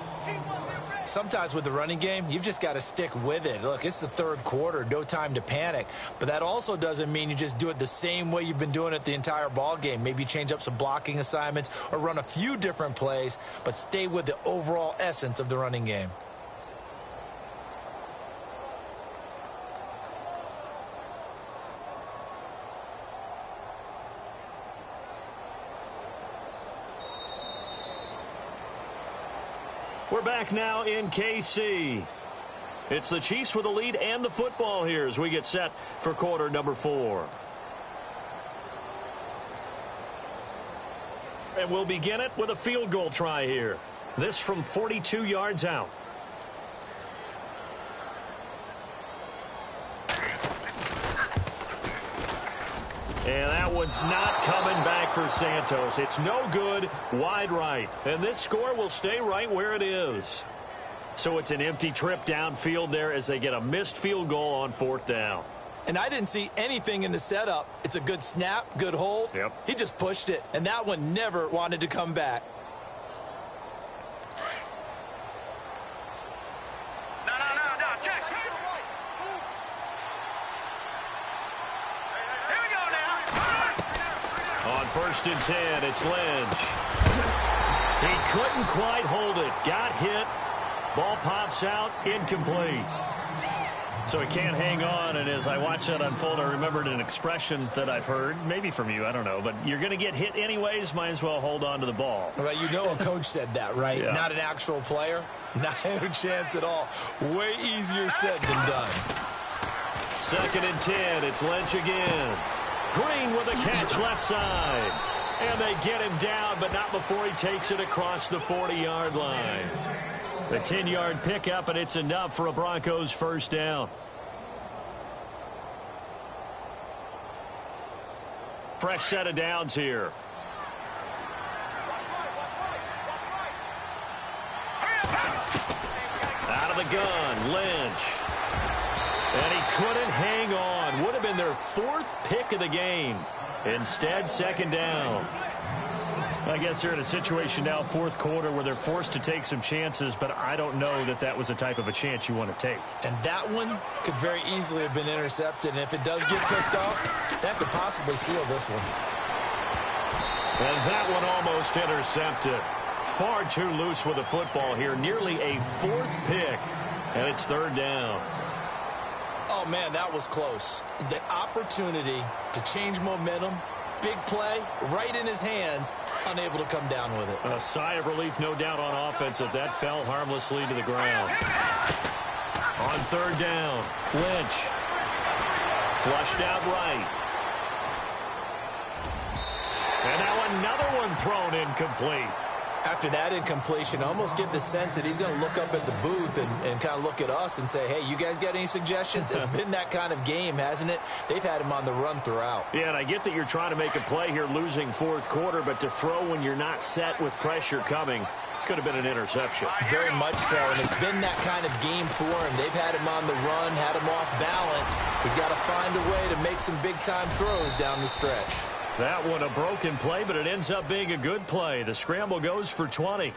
Sometimes with the running game, you've just got to stick with it. Look, it's the third quarter, no time to panic. But that also doesn't mean you just do it the same way you've been doing it the entire ball game. Maybe change up some blocking assignments or run a few different plays, but stay with the overall essence of the running game. We're back now in KC. It's the Chiefs with the lead and the football here as we get set for quarter number 4. And we'll begin it with a field goal try here. This from 42 yards out. And that one's not coming back for Santos. It's no good, wide right. And this score will stay right where it is. So it's an empty trip downfield there as they get a missed field goal on 4th down. And I didn't see anything in the setup. It's a good snap, good hold. Yep. He just pushed it, and that one never wanted to come back. No, check. Here we go now. On 1st and 10, it's Lynch. He couldn't quite hold it. Got hit. Ball pops out, incomplete. So he can't hang on, and as I watch that unfold, I remembered an expression that I've heard, maybe from you, I don't know, but you're going to get hit anyways, might as well hold on to the ball. Well, you know a coach said that, right? Yeah. Not an actual player. Not a chance at all. Way easier said than done. 2nd and 10, it's Lynch again. Green with a catch left side. And they get him down, but not before he takes it across the 40-yard line. A 10-yard pickup, and it's enough for a Broncos 1st down. Fresh set of downs here. Out of the gun, Lynch. And he couldn't hang on. Would have been their 4th pick of the game. Instead, 2nd down. I guess they're in a situation now, 4th quarter, where they're forced to take some chances, but I don't know that that was the type of a chance you want to take. And that one could very easily have been intercepted. And if it does get picked off, that could possibly seal this one. And that one almost intercepted. Far too loose with the football here. Nearly a 4th pick. And it's 3rd down. Oh, man, that was close. The opportunity to change momentum, big play, right in his hands, unable to come down with it. A sigh of relief, no doubt, on offense if that fell harmlessly to the ground. On 3rd down, Lynch. Flushed out right. And now another one thrown incomplete. After that incompletion, I almost get the sense that he's going to look up at the booth and kind of look at us and say, hey, you guys got any suggestions? It's been that kind of game, hasn't it? They've had him on the run throughout. Yeah, and I get that you're trying to make a play here, losing 4th quarter, but to throw when you're not set with pressure coming could have been an interception. Very much so, and it's been that kind of game for him. They've had him on the run, had him off balance. He's got to find a way to make some big-time throws down the stretch. That one a broken play, but it ends up being a good play. The scramble goes for 20.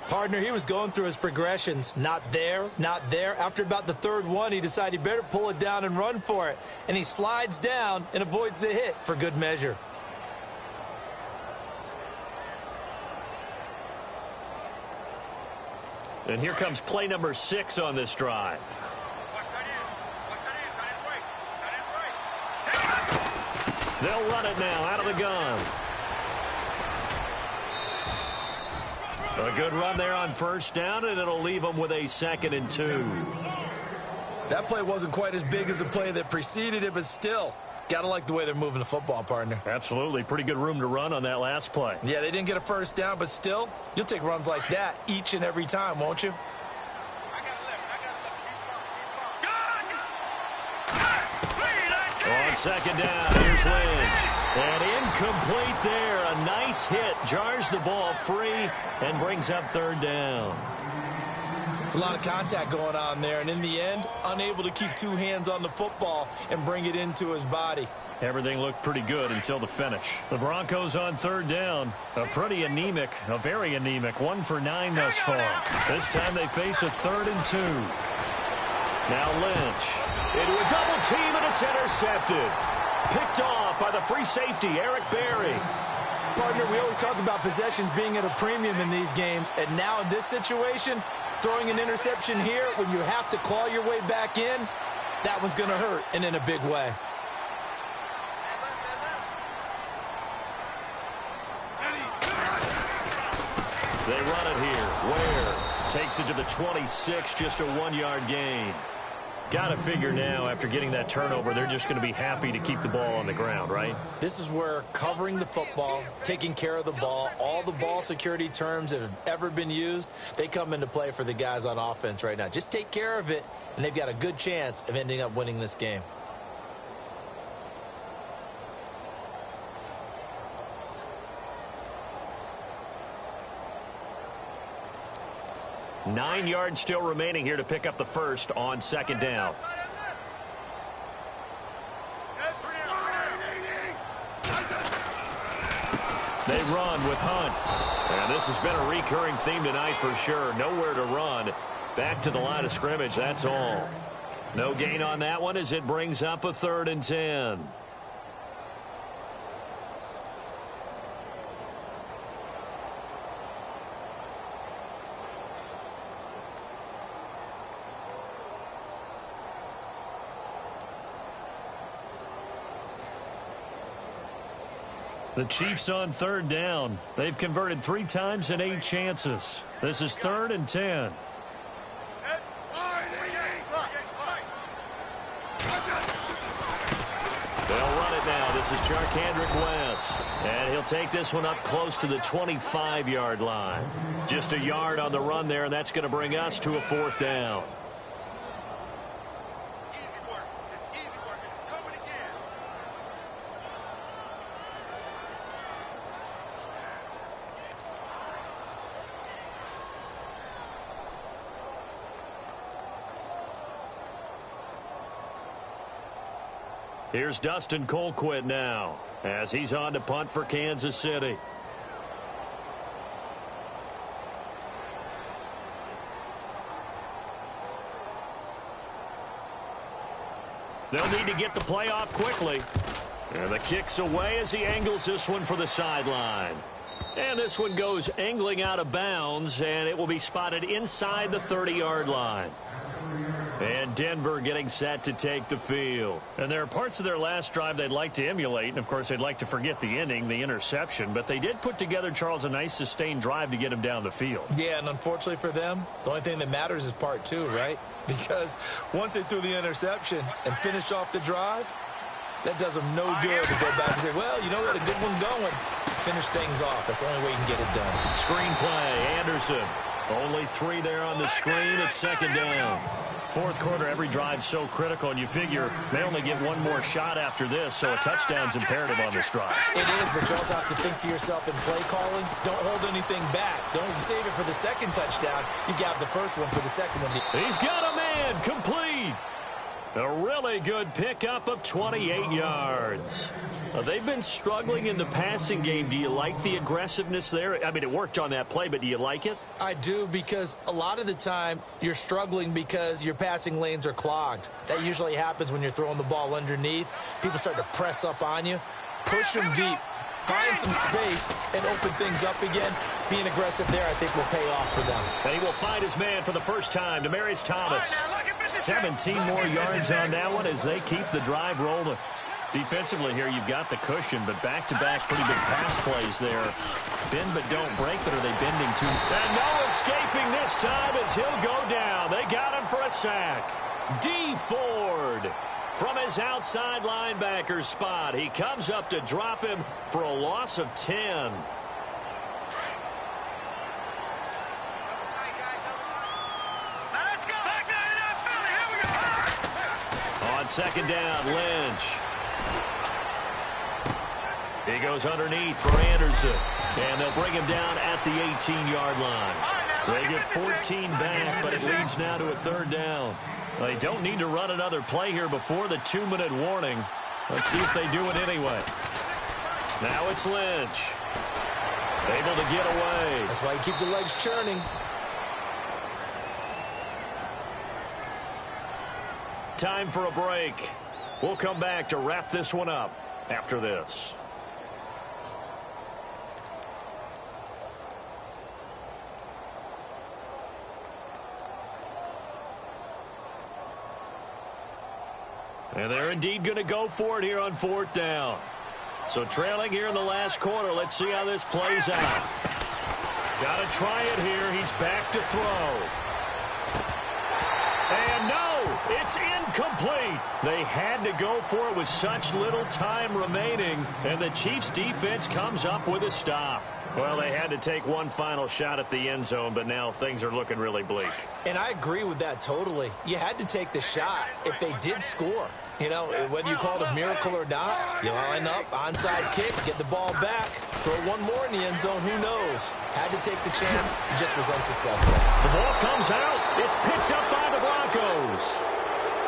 Partner, he was going through his progressions. Not there, not there. After about the 3rd one, he decided he better pull it down and run for it. And he slides down and avoids the hit for good measure. And here comes play number 6 on this drive. They'll run it now out of the gun. A good run there on 1st down, and it'll leave them with a 2nd and 2. That play wasn't quite as big as the play that preceded it, but still, got to like the way they're moving the football, partner. Absolutely. Pretty good room to run on that last play. Yeah, they didn't get a 1st down, but still, you'll take runs like that each and every time, won't you? On 2nd down, here's Lynch. And incomplete there. A nice hit. Jars the ball free and brings up 3rd down. It's a lot of contact going on there, and in the end, unable to keep 2 hands on the football and bring it into his body. Everything looked pretty good until the finish. The Broncos on 3rd down. A very anemic 1 for 9 thus far. This time they face a 3rd and 2. Now Lynch into a double team, and it's intercepted. Picked off by the free safety, Eric Berry. Partner, we always talk about possessions being at a premium in these games, and now in this situation, throwing an interception here when you have to claw your way back in, that one's going to hurt, and in a big way. They run it here. Ware Takes it to the 26, just a 1-yard gain. Got to figure now, after getting that turnover, they're just going to be happy to keep the ball on the ground, right? This is where covering the football, taking care of the ball, all the ball security terms that have ever been used, they come into play for the guys on offense right now. Just take care of it, and they've got a good chance of ending up winning this game. Nine yards still remaining here to pick up the first on second down. They run with Hunt. And this has been a recurring theme tonight for sure. Nowhere to run. Back to the line of scrimmage, that's all. No gain on that one as it brings up a 3rd and 10. The Chiefs on 3rd down. They've converted 3 times in 8 chances. This is 3rd and 10. They'll run it now. This is Charkandrick West. And he'll take this one up close to the 25-yard line. Just a yard on the run there, and that's going to bring us to a 4th down. Here's Dustin Colquitt now as he's on to punt for Kansas City. They'll need to get the play off quickly. And the kick's away as he angles this one for the sideline. And this one goes angling out of bounds, and it will be spotted inside the 30-yard line. And Denver getting set to take the field. And there are parts of their last drive they'd like to emulate. And, of course, they'd like to forget the ending, the interception. But they did put together, Charles, a nice sustained drive to get him down the field. Yeah, and unfortunately for them, the only thing that matters is part 2, right? Because once they threw the interception and finished off the drive, that does them no good to go back and say, well, you know, we had a good one going. Finish things off. That's the only way you can get it done. Screenplay, Anderson. Only 3 there on the screen. It's 2nd down. 4th quarter, every drive's so critical, and you figure they only get one more shot after this, so a touchdown's imperative on this drive. It is, but you also have to think to yourself in play calling, don't hold anything back. Don't save it for the 2nd touchdown. You got the first one for the 2nd one. He's got a man, complete. A really good pickup of 28 yards. They've been struggling in the passing game. Do you like the aggressiveness there? I mean, it worked on that play, but do you like it? I do, because a lot of the time you're struggling because your passing lanes are clogged. That usually happens when you're throwing the ball underneath. People start to press up on you. Push them deep. Find some space and open things up again. Being aggressive there, I think, will pay off for them. And he will find his man for the first time, Demaryius Thomas. 17 more yards on that one as they keep the drive rolling. Defensively here, you've got the cushion, but back-to-back pretty big pass plays there. Bend but don't break, but are they bending too? And no escaping this time as he'll go down. They got him for a sack. D. Ford from his outside linebacker spot. He comes up to drop him for a loss of 10. On 2nd down, Lynch. He goes underneath for Anderson. And they'll bring him down at the 18-yard line. They get 14 back, but it leads now to a 3rd down. They don't need to run another play here before the 2-minute warning. Let's see if they do it anyway. Now it's Lynch. Able to get away. That's why you keep the legs churning. Time for a break. We'll come back to wrap this one up after this. And they're indeed going to go for it here on 4th down. So trailing here in the last quarter. Let's see how this plays out. Got to try it here. He's back to throw. And no, it's incomplete. They had to go for it with such little time remaining, and the Chiefs' defense comes up with a stop. Well, they had to take one final shot at the end zone, but now things are looking really bleak. And I agree with that totally. You had to take the shot if they did score. You know, whether you call it a miracle or not, you line up, onside kick, get the ball back, throw one more in the end zone, who knows? Had to take the chance, it just was unsuccessful. The ball comes out. It's picked up by the Broncos.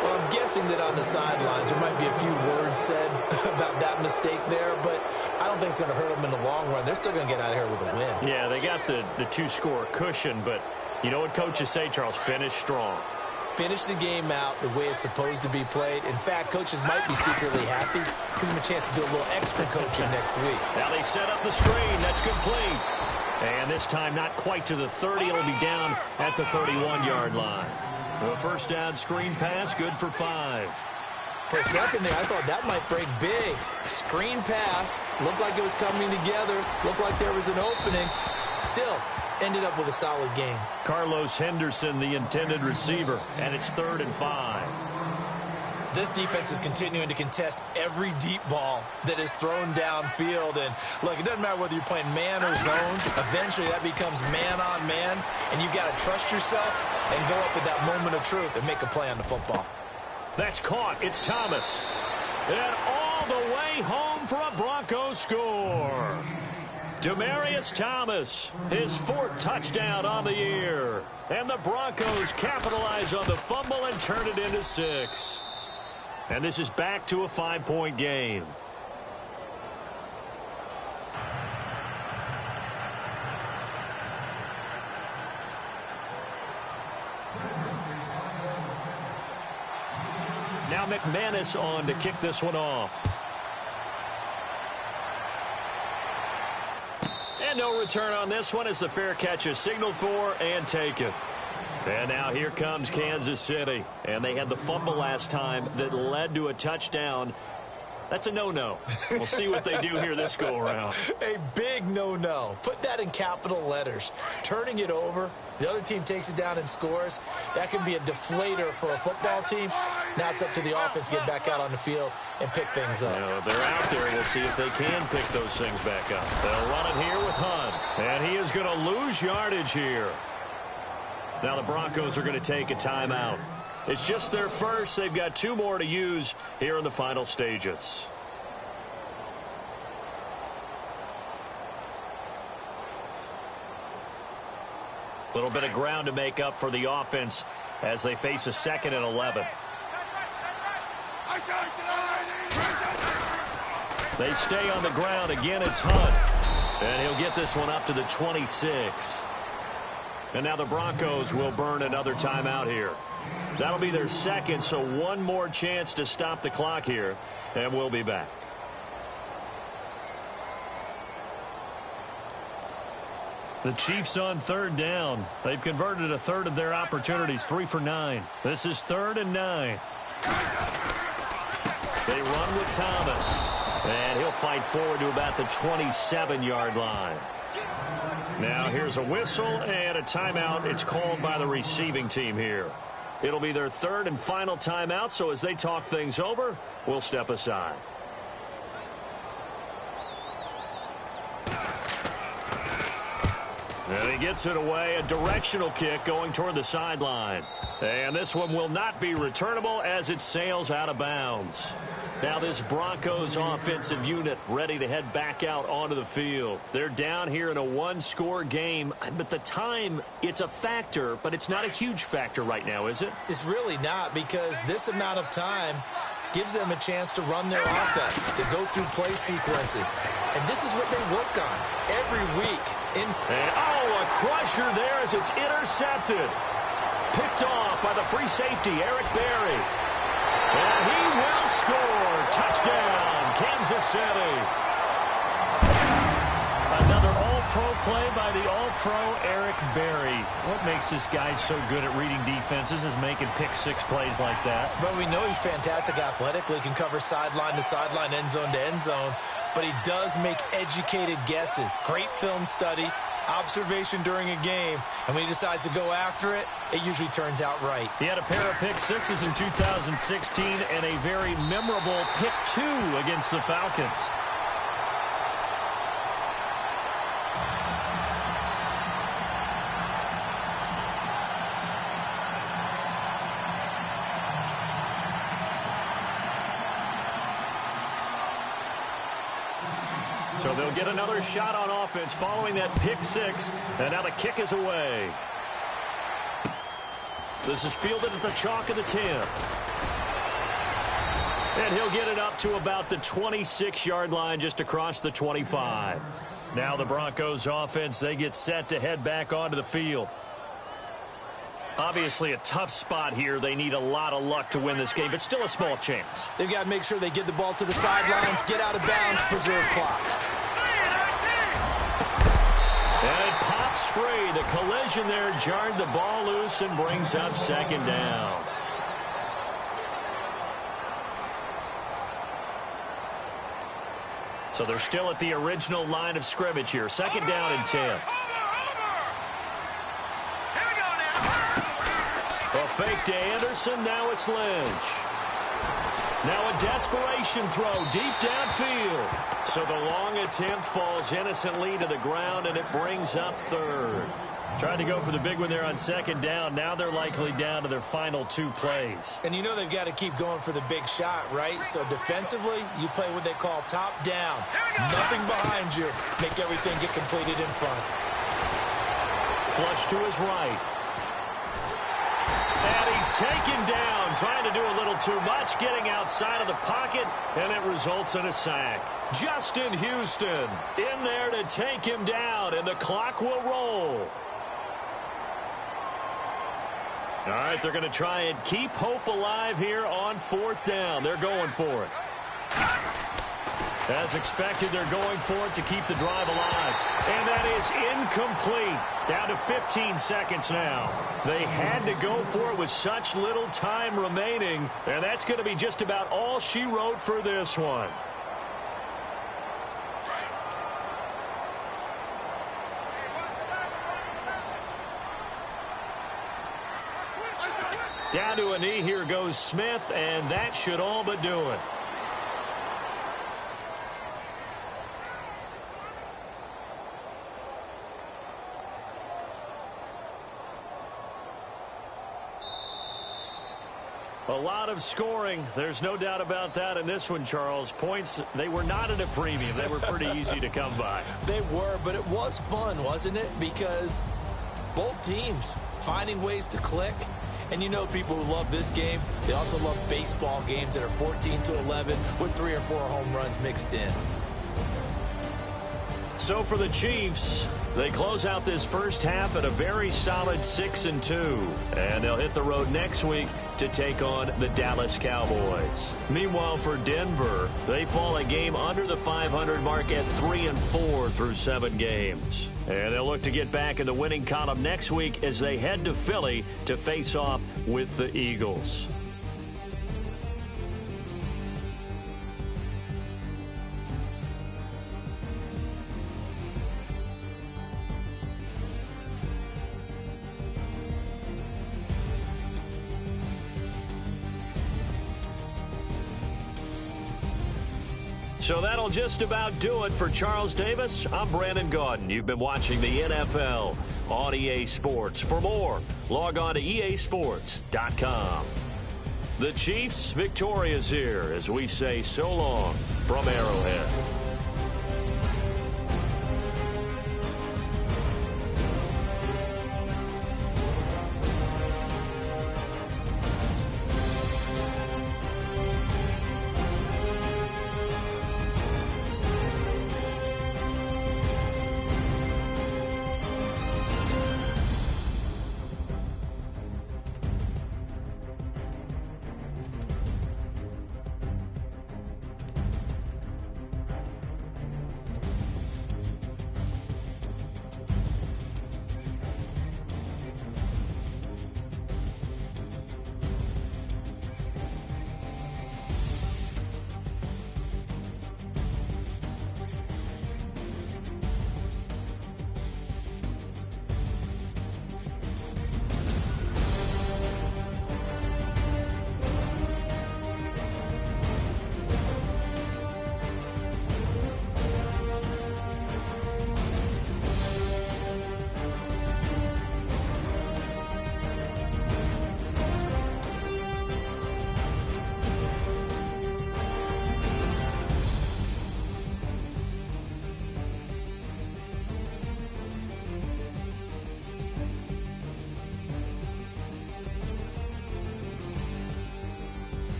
Well, I'm guessing that on the sidelines there might be a few words said about that mistake there, but I don't think it's going to hurt them in the long run. They're still going to get out of here with a win. Yeah, they got the two-score cushion, but you know what coaches say, Charles? Finish strong. Finish the game out the way it's supposed to be played. In fact, coaches might be secretly happy. Gives them a chance to do a little extra coaching next week. Now they set up the screen. That's complete. And this time not quite to the 30. It'll be down at the 31-yard line. The first down screen pass, good for 5. For a second there, I thought that might break big. Screen pass, looked like it was coming together, looked like there was an opening. Still, ended up with a solid game. Carlos Henderson, the intended receiver, and it's 3rd and 5. This defense is continuing to contest every deep ball that is thrown downfield. And, look, it doesn't matter whether you're playing man or zone. Eventually, that becomes man-on-man, and you've got to trust yourself and go up at that moment of truth and make a play on the football. That's caught. It's Thomas. And all the way home for a Broncos score. Demaryius Thomas, his 4th touchdown on the year. And the Broncos capitalize on the fumble and turn it into 6. And this is back to a 5-point game. Now McManus on to kick this one off. And no return on this one as the fair catch is signaled for and taken. And now here comes Kansas City. And they had the fumble last time that led to a touchdown. That's a no-no. We'll see what they do here this go-around. A big no-no. Put that in capital letters. Turning it over, the other team takes it down and scores. That can be a deflator for a football team. Now it's up to the offense to get back out on the field and pick things up. They're out there. We'll see if they can pick those things back up. They'll run it here with Hunt. And he is going to lose yardage here. Now the Broncos are going to take a timeout. It's just their first. They've got 2 more to use here in the final stages. A little bit of ground to make up for the offense as they face a 2nd and 11. They stay on the ground. Again, it's Hunt. And he'll get this one up to the 26. And now the Broncos will burn another timeout here. That'll be their 2nd, so one more chance to stop the clock here, and we'll be back. The Chiefs on 3rd down. They've converted a third of their opportunities, 3 for 9. This is 3rd and 9. They run with Thomas, and he'll fight forward to about the 27-yard line. Now here's a whistle and a timeout. It's called by the receiving team here. It'll be their 3rd and final timeout, so as they talk things over, we'll step aside. And he gets it away, a directional kick going toward the sideline. And this one will not be returnable as it sails out of bounds. Now this Broncos offensive unit ready to head back out onto the field. They're down here in a 1-score game, but the time, it's a factor, but it's not a huge factor right now, is it? It's really not, because this amount of time gives them a chance to run their offense, to go through play sequences. And this is what they work on every week. And a crusher there as it's intercepted. Picked off by the free safety, Eric Berry. And he will score. Touchdown, Kansas City. Another all-pro play by the all-pro Eric Berry. What makes this guy so good at reading defenses is making pick-6 plays like that. But we know he's fantastic athletically, can cover sideline to sideline, end zone to end zone. But he does make educated guesses. Great film study. observation during a game, and when he decides to go after it, it usually turns out right. He had a pair of pick sixes in 2016 and a very memorable pick 2 against the Falcons. So they'll get another shot on offense following that pick 6, and now the kick is away. This is fielded at the chalk of the 10. And he'll get it up to about the 26-yard line, just across the 25. Now the Broncos offense, they get set to head back onto the field. Obviously a tough spot here. They need a lot of luck to win this game, but still a small chance. They've got to make sure they get the ball to the sidelines, get out of bounds, preserve clock. And it pops free. The collision there jarred the ball loose and brings up second down. So they're still at the original line of scrimmage here. Second down and 10. A fake to Anderson. Now it's Lynch. Now a desperation throw deep downfield. So the long attempt falls innocently to the ground, and it brings up third. Tried to go for the big one there on second down. Now they're likely down to their final 2 plays. And you know they've got to keep going for the big shot, right? So defensively, you play what they call top down. Nothing behind you. Make everything get completed in front. Flush to his right. And he's taken down, trying to do a little too much, getting outside of the pocket, and it results in a sack. Justin Houston in there to take him down, and the clock will roll. All right, they're going to try and keep hope alive here on 4th down. They're going for it. As expected, they're going for it to keep the drive alive. And that is incomplete. Down to 15 seconds now. They had to go for it with such little time remaining. And that's going to be just about all she wrote for this one. Down to a knee, here goes Smith, and that should all but do it. A lot of scoring. There's no doubt about that in this one, Charles. Points, they were not at a premium. They were pretty easy to come by. They were, but it was fun, wasn't it? Because both teams finding ways to click. And you know people who love this game, they also love baseball games that are 14-11 with 3 or 4 home runs mixed in. So for the Chiefs, they close out this first half at a very solid 6-2. And they'll hit the road next week to take on the Dallas Cowboys. Meanwhile, for Denver, they fall a game under the 500 mark at 3-4 through 7 games. And they'll look to get back in the winning column next week as they head to Philly to face off with the Eagles. So that'll just about do it for Charles Davis. I'm Brandon Gaudin. You've been watching the NFL on EA Sports. For more, log on to easports.com. The Chiefs victorious here as we say so long from Arrowhead.